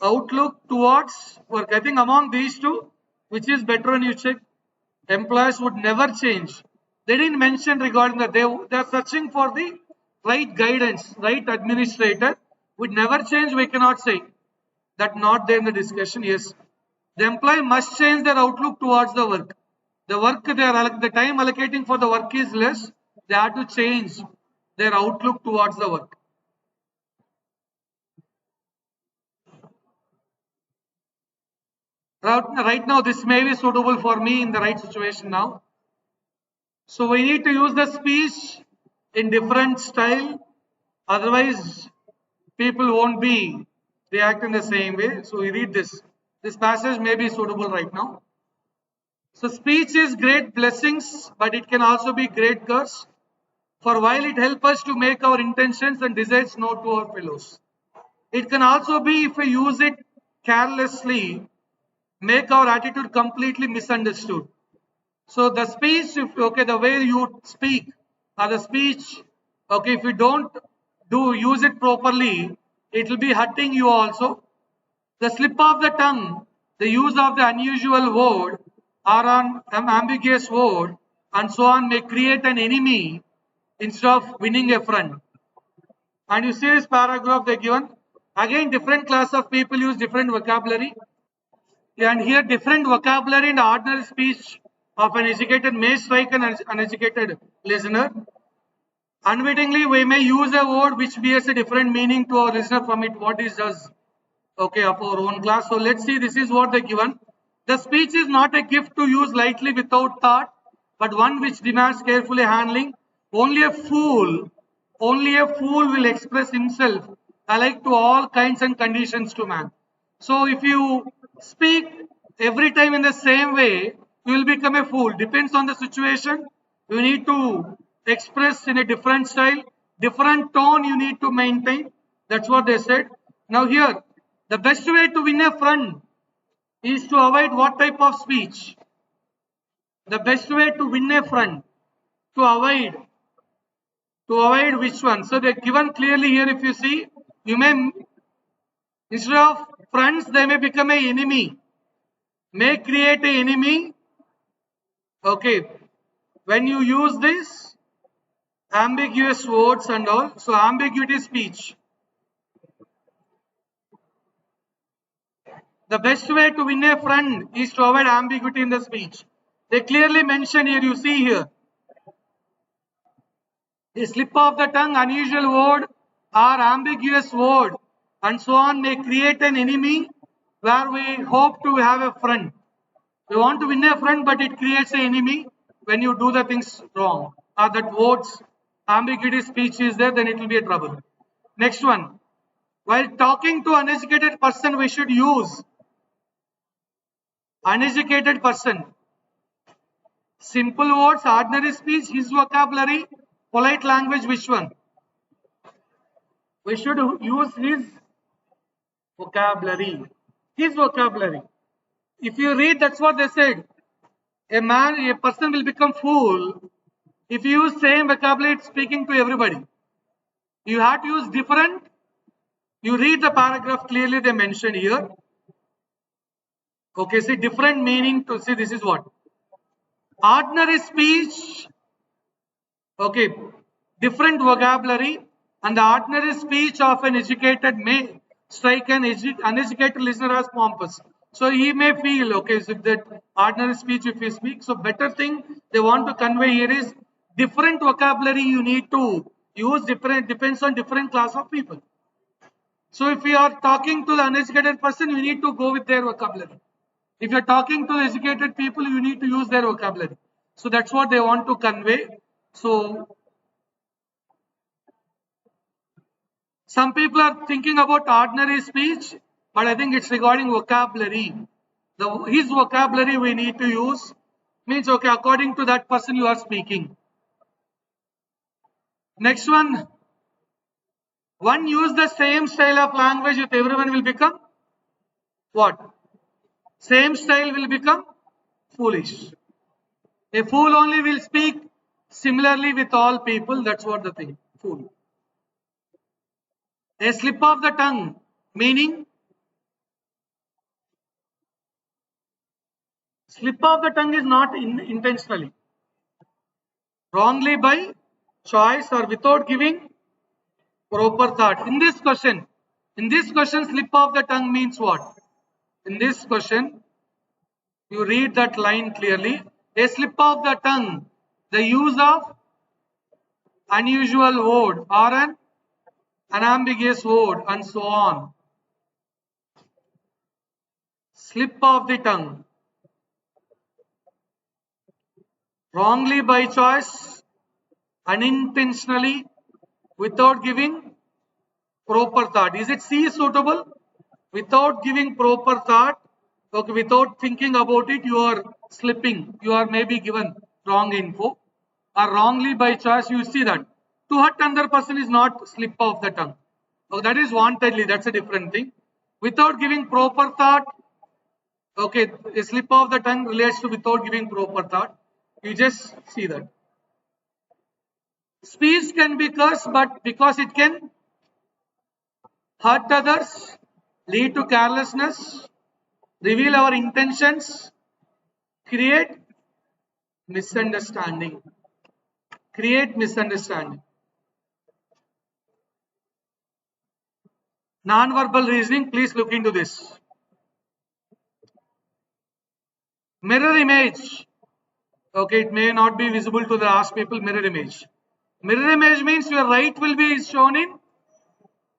outlook towards work. I think among these two, which is better when you check, employees would never change. They didn't mention regarding that. They are searching for the right guidance, right administrator. Would never change, we cannot say. That not there in the discussion, yes. The employee must change their outlook towards the work. The work they are the time allocating for the work is less. They have to change their outlook towards the work. Right now, this may be suitable for me in the right situation now. So we need to use the speech in different style. Otherwise, people won't be reacting the same way. So we read this. This passage may be suitable right now. So speech is great blessings, but it can also be great curse. For while it helps us to make our intentions and desires known to our fellows, it can also be, if we use it carelessly, make our attitude completely misunderstood. So the speech, if okay, the way you speak or the speech, okay, if you don't use it properly, it will be hurting you also. The slip of the tongue, the use of the unusual word or an ambiguous word, and so on, may create an enemy instead of winning a friend. And you see this paragraph they given. Again, different class of people use different vocabulary. And here different vocabulary in ordinary speech of an educated may strike an uneducated listener. Unwittingly, we may use a word which bears a different meaning to our listener from it what it does. Okay, of our own class. So let's see, this is what they given. The speech is not a gift to use lightly without thought, but one which demands carefully handling. Only a fool will express himself alike to all kinds and conditions to man. So if you speak every time in the same way, you will become a fool. Depends on the situation. You need to express in a different style, different tone you need to maintain. That's what they said. Now here, the best way to win a friend is to avoid what type of speech? The best way to win a friend, to avoid which one? So they're given clearly here. If you see, you may, instead of friends, they may become a enemy, may create a enemy. Okay, when you use this ambiguous words and all, so ambiguity speech. The best way to win a friend is to avoid ambiguity in the speech. They clearly mention here, you see here, the slip of the tongue, unusual word, or ambiguous word, and so on may create an enemy where we hope to have a friend. We want to win a friend, but it creates an enemy when you do the things wrong. Or that words, ambiguity speech is there, then it will be a trouble. Next one. While talking to uneducated person, we should use uneducated person. Simple words, ordinary speech, his vocabulary, polite language, which one? We should use his vocabulary. His vocabulary. If you read, that's what they said. A person will become fool if you use same vocabulary speaking to everybody. You have to use different. You read the paragraph clearly, they mentioned here. Okay, see different meaning to see this is what. Ordinary speech, okay, different vocabulary, and the ordinary speech of an educated may strike an uneducated listener as pompous. So he may feel, okay, so that ordinary speech if he speaks, so better thing they want to convey here is different vocabulary you need to use, different, depends on different class of people. So if you are talking to the uneducated person, you need to go with their vocabulary. If you're talking to the educated people, you need to use their vocabulary. So that's what they want to convey. So some people are thinking about ordinary speech, but I think it's regarding vocabulary. His vocabulary we need to use means, okay, according to that person you are speaking. Next one use the same style of language with everyone will become what? Same style will become foolish. A fool only will speak similarly with all people. That's what the thing. Fool. A slip of the tongue, meaning slip of the tongue is not intentionally. Wrongly by choice or without giving proper thought. In this question, slip of the tongue means what? In this question, you read that line clearly. A slip of the tongue, the use of unusual word or an unambiguous word and so on. slip of the tongue, wrongly by choice, unintentionally, without giving proper thought. Is it C suitable? Without giving proper thought, okay, without thinking about it, you are slipping. You are maybe given wrong info or wrongly by choice. You see that. To hurt another person is not slip of the tongue. So that is wantedly. That's a different thing. Without giving proper thought, okay, a slip of the tongue relates to without giving proper thought. You just see that. Speech can be cursed, but because it can hurt others, lead to carelessness, reveal our intentions, create misunderstanding. Create misunderstanding. Non-verbal reasoning, please look into this. Mirror image. Okay, it may not be visible to the last people. Mirror image. Mirror image means your right will be shown in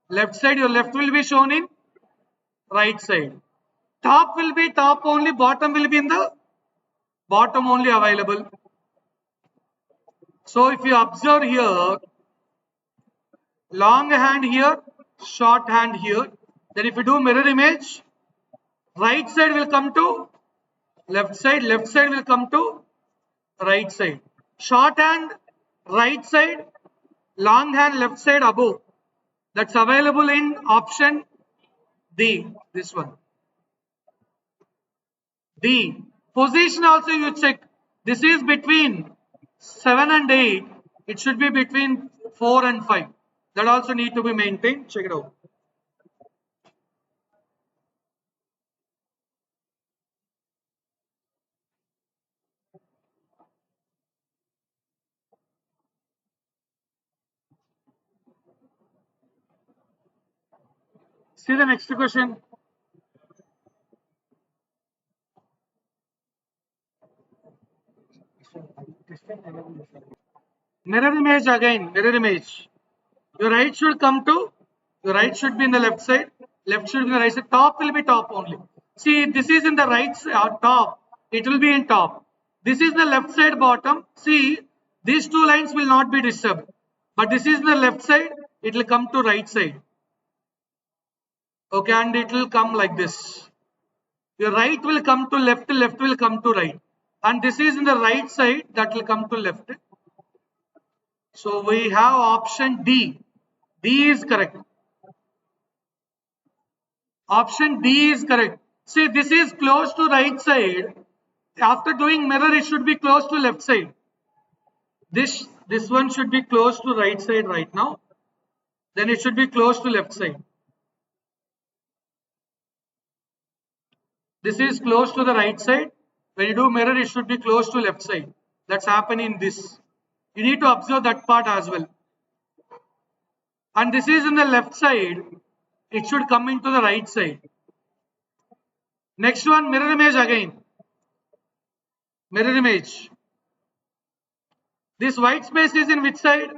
left side, your left will be shown in right side. Top will be top only, bottom will be in the bottom only available. So if you observe here, long hand here, short hand here, then if you do mirror image, right side will come to left side will come to right side. Short hand, right side, long hand, left side above. That's available in option D, this one. D. Position also you check. This is between 7 and 8. It should be between 4 and 5. That also need to be maintained. Check it out. See the next question. Mirror image again. Mirror image. Your right should come to, your right should be in the left side, left should be in the right side, top will be top only. See, this is in the right side, top, it will be in top. This is the left side bottom. See, these two lines will not be disturbed. But this is the left side, it will come to right side. Okay, and it will come like this. Your right will come to left, left will come to right. And this is in the right side, that will come to left. So we have option D. D is correct. Option D is correct. See, this is close to right side. After doing mirror, it should be close to left side. This one should be close to right side right now. Then it should be close to left side. This is close to the right side. When you do mirror, it should be close to left side. That's happening in this. You need to observe that part as well. And this is in the left side. It should come into the right side. Next one, mirror image again. Mirror image. This white space is in which side?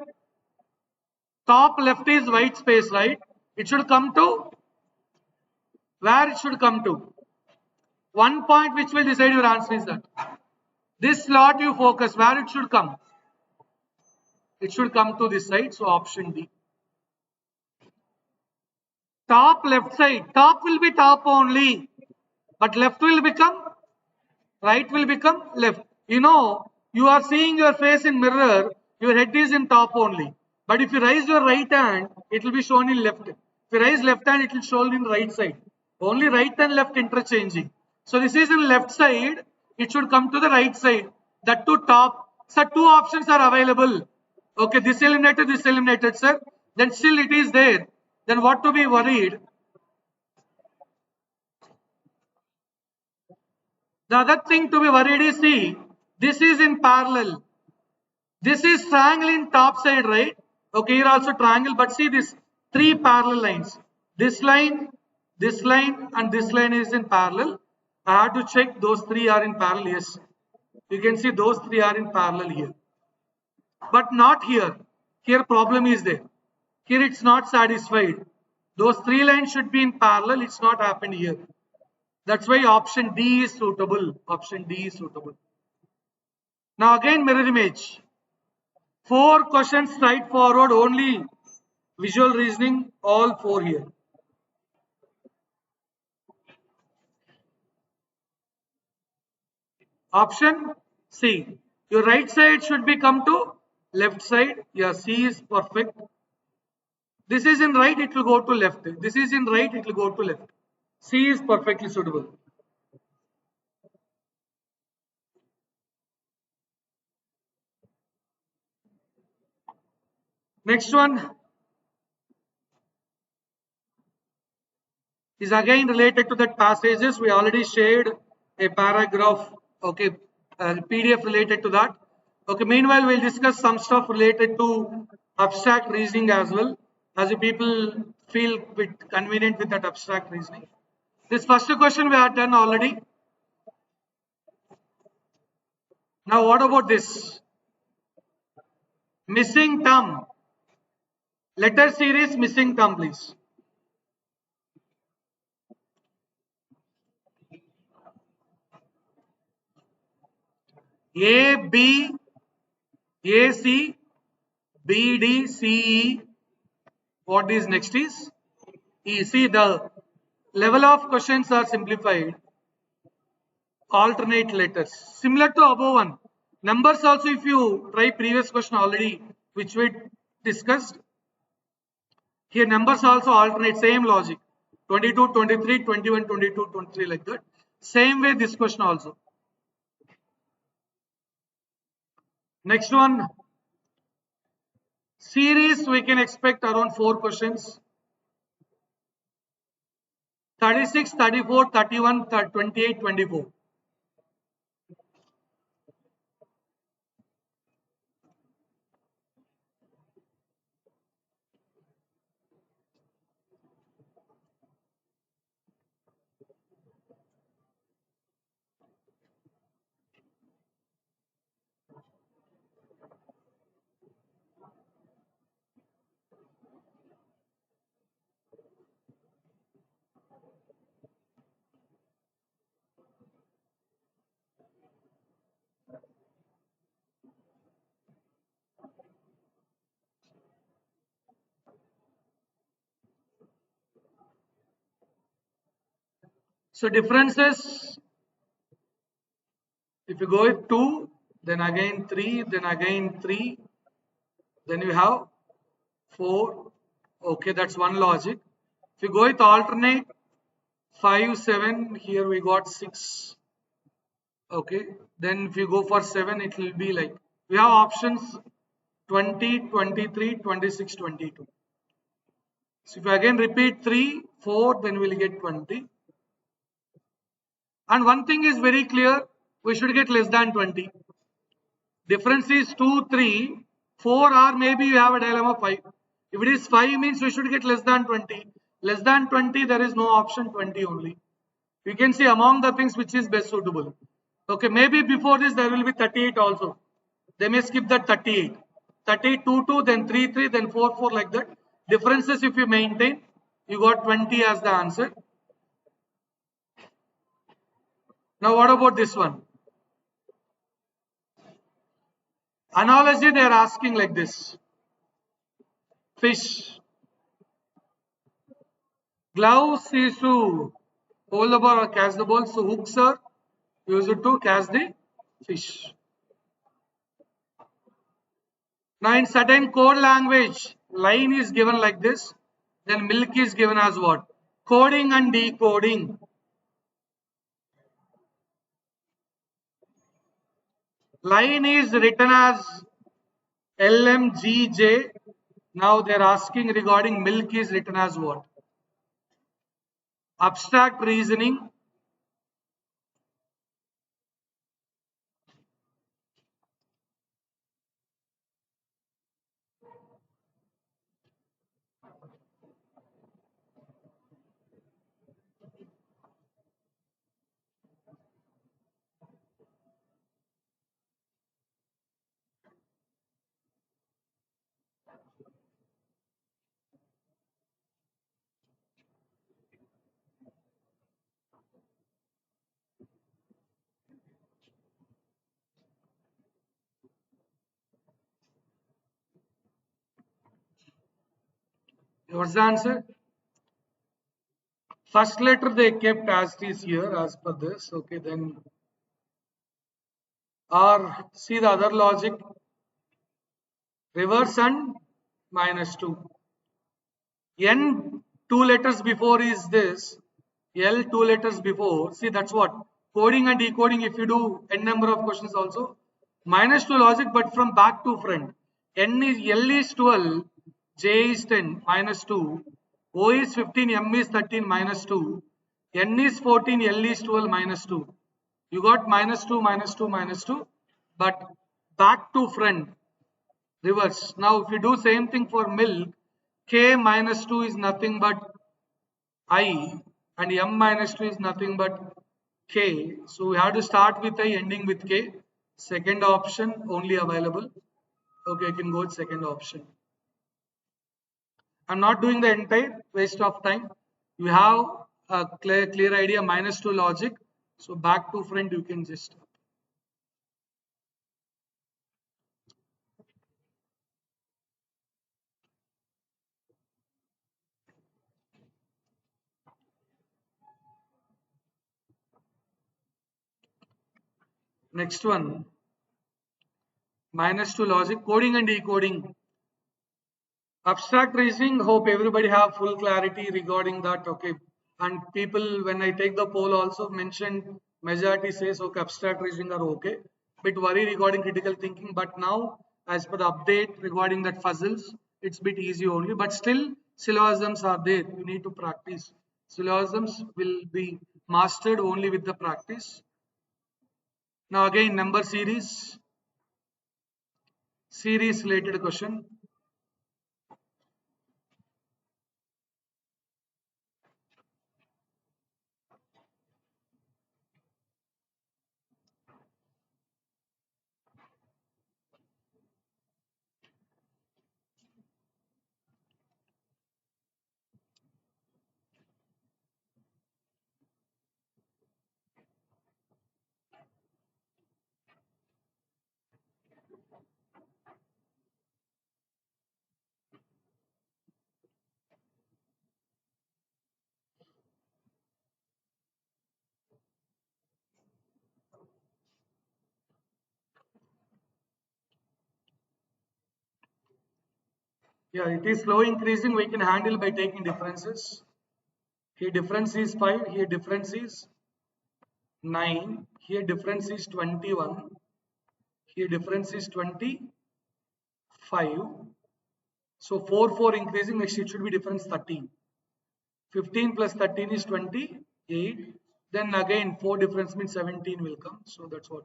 Top left is white space, right? It should come to where it should come to. One point which will decide your answer is that. This slot you focus where it should come. It should come to this side, so option D. Top left side. Top will be top only, but left will become right will become left. You know, you are seeing your face in mirror, your head is in top only. But if you raise your right hand, it will be shown in left. If you raise left hand, it will show in right side. Only right and left interchanging. So this is in left side, it should come to the right side. That to top. So two options are available. Okay, this eliminated, sir. Then still it is there. Then what to be worried? The other thing to be worried is, see, this is in parallel. This is triangle in top side, right? Okay, here also triangle, but see this three parallel lines. This line, and this line is in parallel. I have to check those three are in parallel. Yes, you can see those three are in parallel here. But not here. Here problem is there. Here it's not satisfied. Those three lines should be in parallel. It's not happened here. That's why option D is suitable. Option D is suitable. Now again mirror image. 4 questions straightforward, only visual reasoning, all 4 here. Option C. Your right side should be come to left side. Yeah, C is perfect. This is in right, it will go to left. This is in right, it will go to left. C is perfectly suitable. Next one is again related to the passages. We already shared a paragraph, okay, PDF related to that. Okay, meanwhile, we'll discuss some stuff related to abstract reasoning as well, as you people feel bit convenient with that abstract reasoning. This first question we have done already. Now, what about this? Missing term. Letter series missing term, please. A, B, A, C, B, D, C, E. What is next is E. See, the level of questions are simplified. Alternate letters. Similar to above one. Numbers also, if you try previous question already, which we discussed, here numbers also alternate, same logic. 22, 23, 21, 22, 23 like that. Same way this question also. Next one. Series we can expect around 4 questions. 36, 34, 31, 28, 24. So differences, if you go with 2, then again 3, then again 3, then you have 4. Okay, that's one logic. If you go with alternate, 5, 7, here we got 6. Okay, then if you go for 7, it will be like, we have options 20, 23, 26, 22. So if you again repeat 3, 4, then we'll get 20. And one thing is very clear, we should get less than 20. Difference is 2, 3, 4, or maybe you have a dilemma 5. If it is 5 means we should get less than 20. Less than 20, there is no option, 20 only. You can see among the things which is best suitable. Okay, maybe before this there will be 38 also. They may skip that 38. 32, 2, then 3, 3, then 4, 4 like that. Differences if you maintain, you got 20 as the answer. Now what about this one? Analogy they are asking like this. Fish. Gloves is to hold the ball or catch the ball. So hooks are used to catch the fish. Now in certain code language, line is given like this. Then milk is given as what? Coding and decoding. Line is written as LMGJ. Now they are asking regarding milk is written as what? Abstract reasoning. What's the answer? First letter they kept as it is here as per this. Okay, then or see the other logic, reverse and -2. N two letters before is this, L two letters before. See, that's what coding and decoding. If you do n number of questions also, -2 logic, but from back to front. N is L is 12, J is 10, -2, O is 15, M is 13, -2, N is 14, L is 12, -2. You got -2, -2, -2, but back to front, reverse. Now, if you do same thing for milk, K -2 is nothing but I and M -2 is nothing but K. So we have to start with I ending with K. Second option only available. Okay, I can go with second option. I'm not doing the entire waste of time. You have a clear idea -2 logic. So back to front you can just. Next one, -2 logic, coding and decoding. Abstract reasoning, hope everybody have full clarity regarding that. Okay, and people when I take the poll also mentioned majority says okay, abstract reasoning are okay, bit worry regarding critical thinking, but now as per the update regarding that puzzles it's bit easy only, but still syllogisms are there, you need to practice. Syllogisms will be mastered only with the practice. Now again, number series related question. Yeah, it is slow increasing, we can handle by taking differences. Here difference is 5, here difference is 9, here difference is 21, here difference is 25. So 4 increasing, next it should be difference 13. 15 plus 13 is 28. Then again 4 difference means 17 will come. So that's what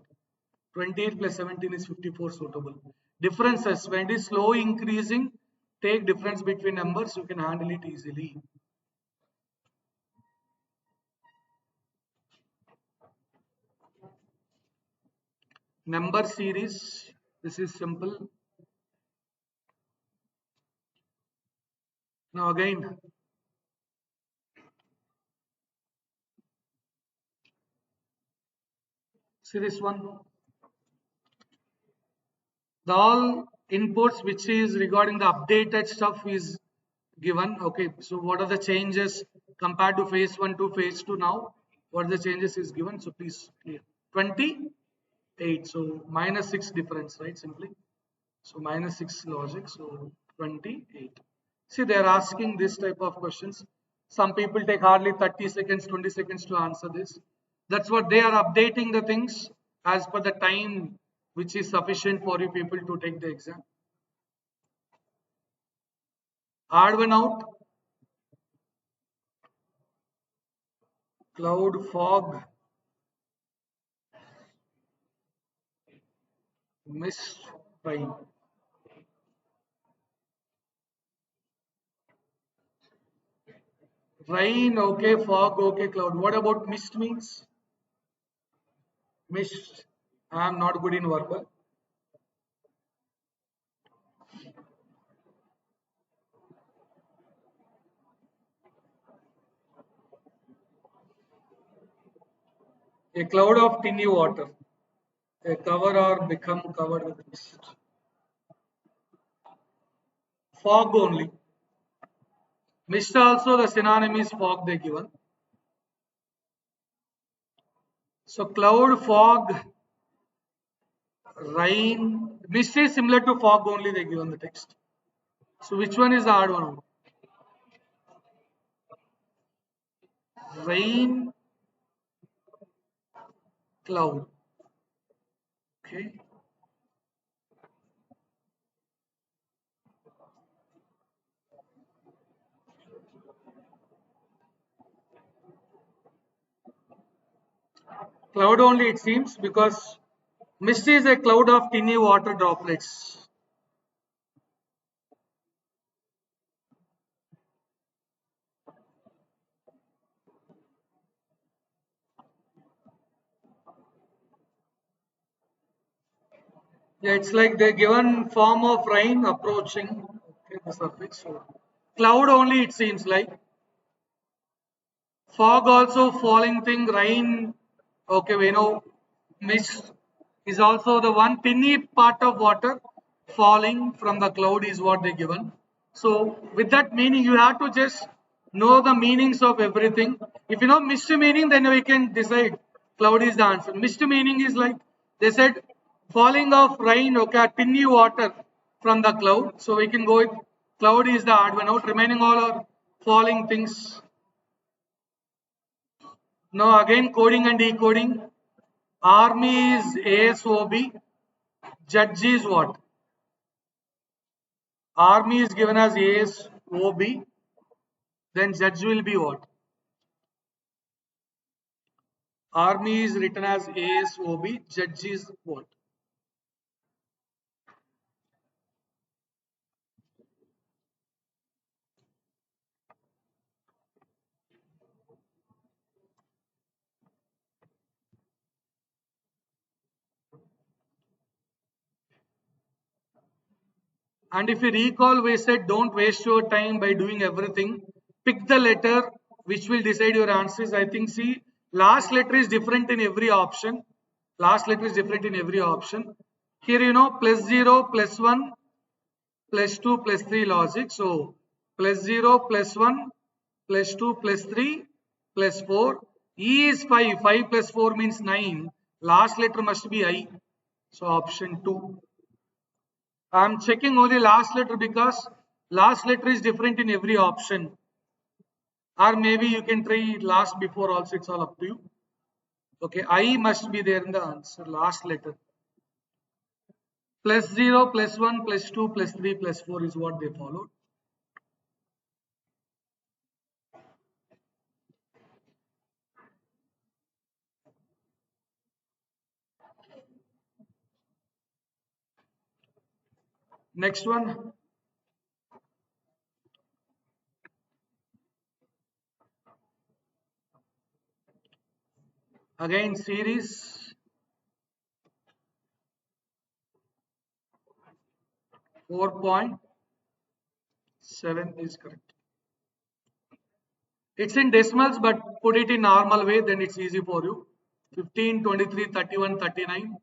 28 plus 17 is 54 suitable. Differences, when it is slow increasing, take difference between numbers, you can handle it easily. Number series, this is simple. Now again, see this one. The all inputs which is regarding the updated stuff is given. Okay, so what are the changes compared to phase 1 to phase 2 now? What are the changes is given? So please clear. 28. So -6 difference, right? Simply. So -6 logic. So 28. See, they are asking this type of questions. Some people take hardly 30 seconds, 20 seconds to answer this. That's what they are updating the things as per the time which is sufficient for you people to take the exam. Hard one out. Cloud, fog, mist, rain. Rain, okay, fog, okay, cloud. What about mist means? Mist. I am not good in verbal. A cloud of tiny water. A cover or become covered with mist. Fog only. Mist also the synonym is fog they given. So cloud, fog, rain, mist is similar to fog only they given the text. So which one is the hard one? Rain, cloud. Okay. Cloud only it seems because mist is a cloud of tiny water droplets. Yeah, it's like the given form of rain approaching the surface. So cloud only it seems like. Fog also falling thing, rain. Okay, we know mist is also the one tiny part of water falling from the cloud is what they given. So with that meaning, you have to just know the meanings of everything. If you know mist meaning, then we can decide cloud is the answer. Mist meaning is like they said falling of rain, okay, tiny water from the cloud. So we can go with cloud is the hard one out. Remaining all are falling things. Now again coding and decoding. Army is ASOB. Judge is what? Army is given as ASOB. Then judge will be what? Army is written as ASOB. Judge is what? And if you recall, we said don't waste your time by doing everything. Pick the letter which will decide your answers. I think, see, last letter is different in every option. Last letter is different in every option. Here, you know, plus 0, plus 1, plus 2, plus 3 logic. So, plus 0, plus 1, plus 2, plus 3, plus 4. E is 5. 5 plus 4 means 9. Last letter must be I. So, option 2. I am checking only last letter because last letter is different in every option. Or maybe you can try last before also, it's all up to you. Okay, I must be there in the answer, last letter. Plus 0, plus 1, plus 2, plus 3, plus 4 is what they followed. Next one. Again, series 4.7 is correct. It's in decimals, but put it in normal way, then it's easy for you. 15, 23, 31, 39.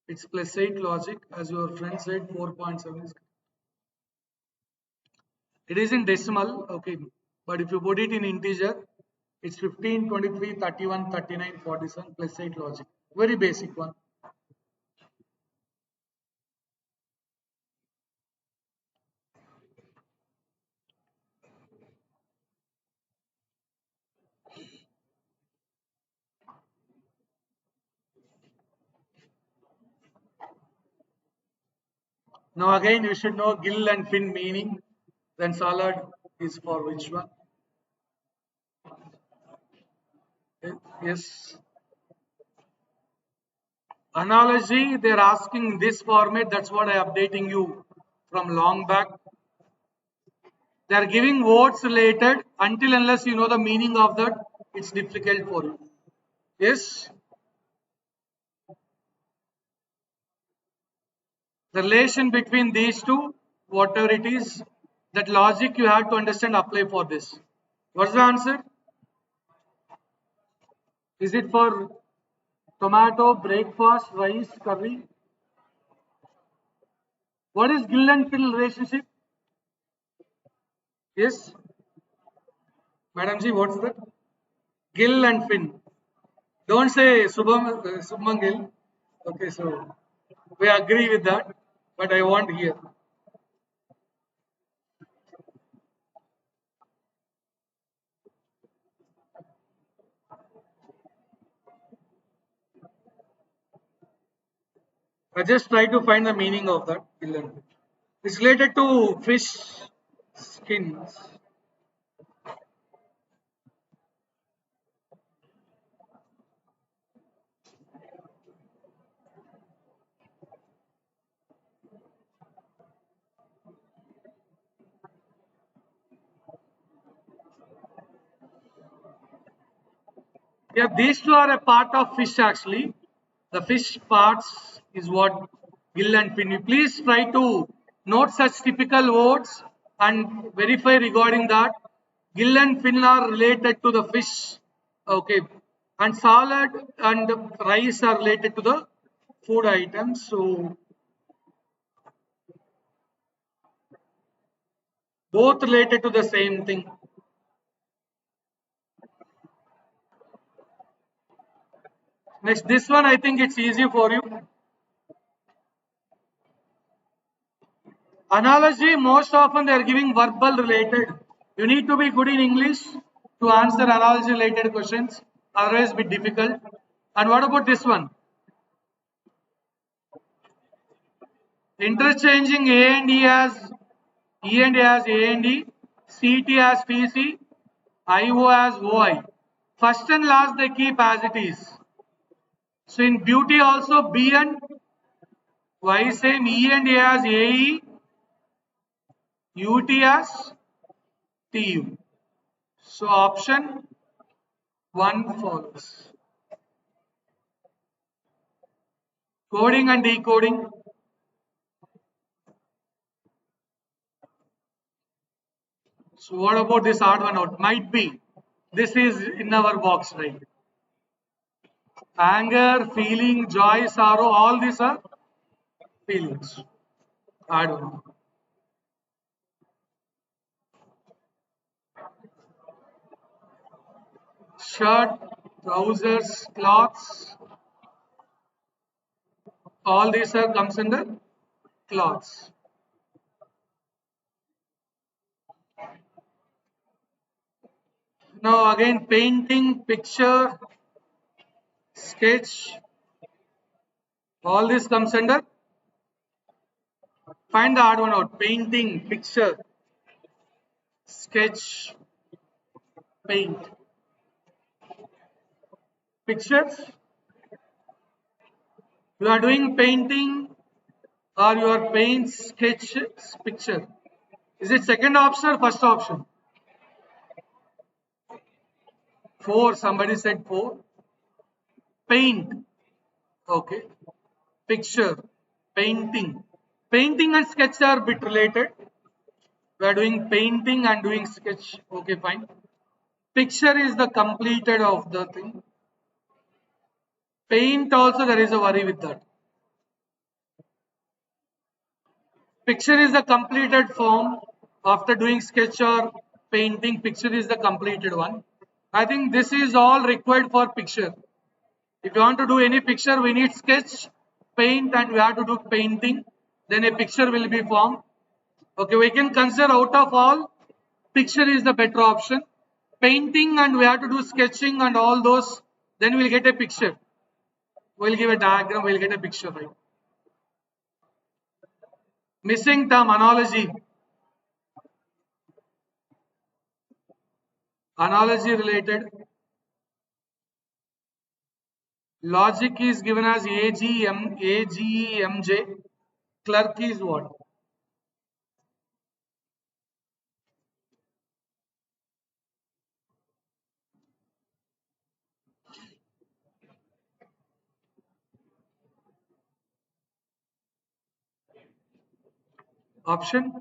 It's plus 8 logic, as your friend said, 4.7 is correct. It is in decimal, okay. But if you put it in integer, it's 15, 23, 31, 39, 47 plus 8 logic. Very basic one. Now again, you should know gill and fin meaning. Then salad is for which one? Yes. Analogy, they're asking this format. That's what I'm updating you from long back. They're giving words related until unless you know the meaning of that, it's difficult for you. Yes. The relation between these two, whatever it is, that logic you have to understand, apply for this. What's the answer? Is it for tomato, breakfast, rice, curry? What is gill and fill relationship? Yes. Madam Ji, what's that? Gill and fin. Don't say Subham Gill. Okay, so we agree with that, but I want here. I just try to find the meaning of that. Gill and fin. It's related to fish skins. Yeah, these two are a part of fish actually. The fish parts is what gill and fin. You please try to note such typical words and verify regarding that. Gill and fin are related to the fish. Okay. And salad and rice are related to the food items. So both related to the same thing. Next, this one I think it's easy for you. Analogy, most often they are giving verbal related. You need to be good in English to answer analogy related questions, otherwise be difficult. And what about this one? Interchanging A and E as E and A as A and E, CT as TC, IO as OI. First and last they keep as it is. So in beauty also B and Y same, E and A as AE, UT as TU. So option 1 follows. Coding and decoding. So what about this odd one out? Might be. This is in our box, right? Anger, feeling, joy, sorrow, all these are feelings. I don't know. Shirt, trousers, clothes, all these are comes under clothes. Now again painting, picture, sketch, all this comes under. Find the odd one out. Painting, picture, sketch, paint. Pictures. You are doing painting or your paint sketch picture. Is it second option or first option? 4. Somebody said 4. Paint. Okay. Picture. Painting. Painting and sketch are bit related. We are doing painting and doing sketch. Okay, fine. Picture is the completed of the thing. Paint also there is a worry with that. Picture is the completed form. After doing sketch or painting, picture is the completed one. I think this is all required for picture. If you want to do any picture, we need sketch, paint, and we have to do painting. Then a picture will be formed. Okay, we can consider out of all, picture is the better option. Painting and we have to do sketching and all those, then we'll get a picture. We'll give a diagram, we'll get a picture, right? Missing term, analogy. Analogy related. Logic is given as AGEMJ. Clerk is what? Option?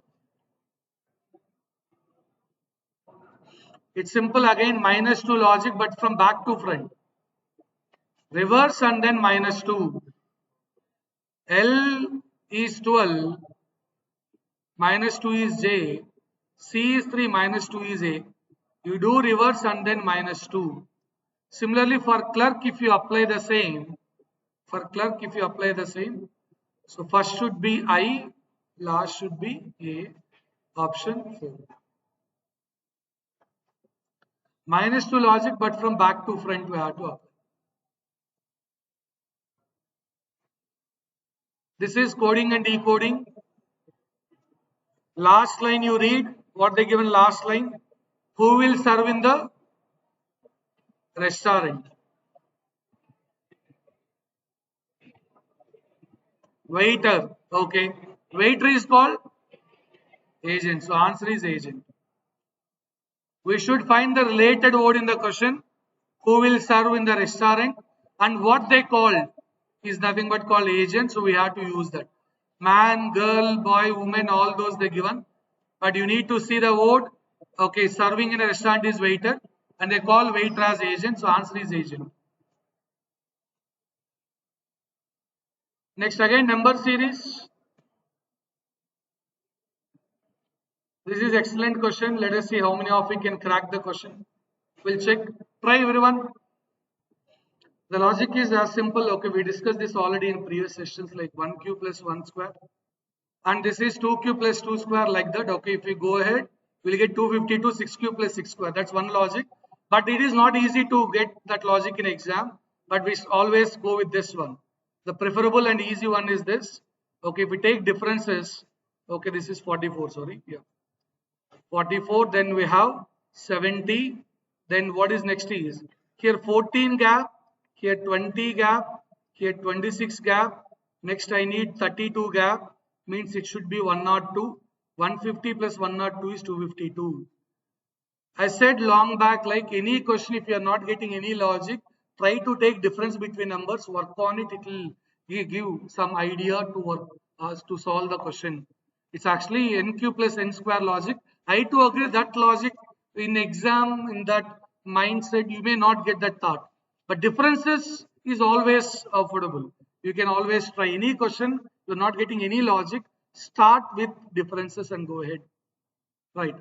It's simple again, -2 logic, but from back to front. Reverse and then -2. L is 12, -2 is J, C is 3, -2 is A. You do reverse and then -2. Similarly, for clerk, if you apply the same, so first should be I, last should be A, option 4. -2 logic, but from back to front we have to apply. This is coding and decoding. Last line you read, what they given last line? Who will serve in the restaurant? Waiter. Okay. Waiter is called agent. So answer is agent. We should find the related word in the question. Who will serve in the restaurant? And what they call is nothing but called agent. So we have to use that. Man, girl, boy, woman, all those they given. But you need to see the word. Okay, serving in a restaurant is waiter. And they call waiter as agent. So answer is agent. Next again, number series. This is excellent question. Let us see how many of you can crack the question. We'll check. Try everyone. The logic is as simple. Okay, we discussed this already in previous sessions, like 1 cube plus 1 square. And this is 2 cube plus 2 square, like that. Okay, if we go ahead, we'll get 252, 6 cube plus 6 square. That's one logic. But it is not easy to get that logic in exam. But we always go with this one. The preferable and easy one is this. Okay, if we take differences, okay, this is 44, sorry. Yeah. 44, then we have 70. Then what is next is here 14 gap, here 20 gap, here 26 gap. Next I need 32 gap, means it should be 102. 150 plus 102 is 252. I said long back, like any question, if you are not getting any logic, try to take difference between numbers, work on it. It will give some idea to work to solve the question. It's actually n cube plus n square logic. I too agree that logic in exam, in that mindset, you may not get that thought. But differences is always affordable. You can always try any question. You're not getting any logic. Start with differences and go ahead. Right.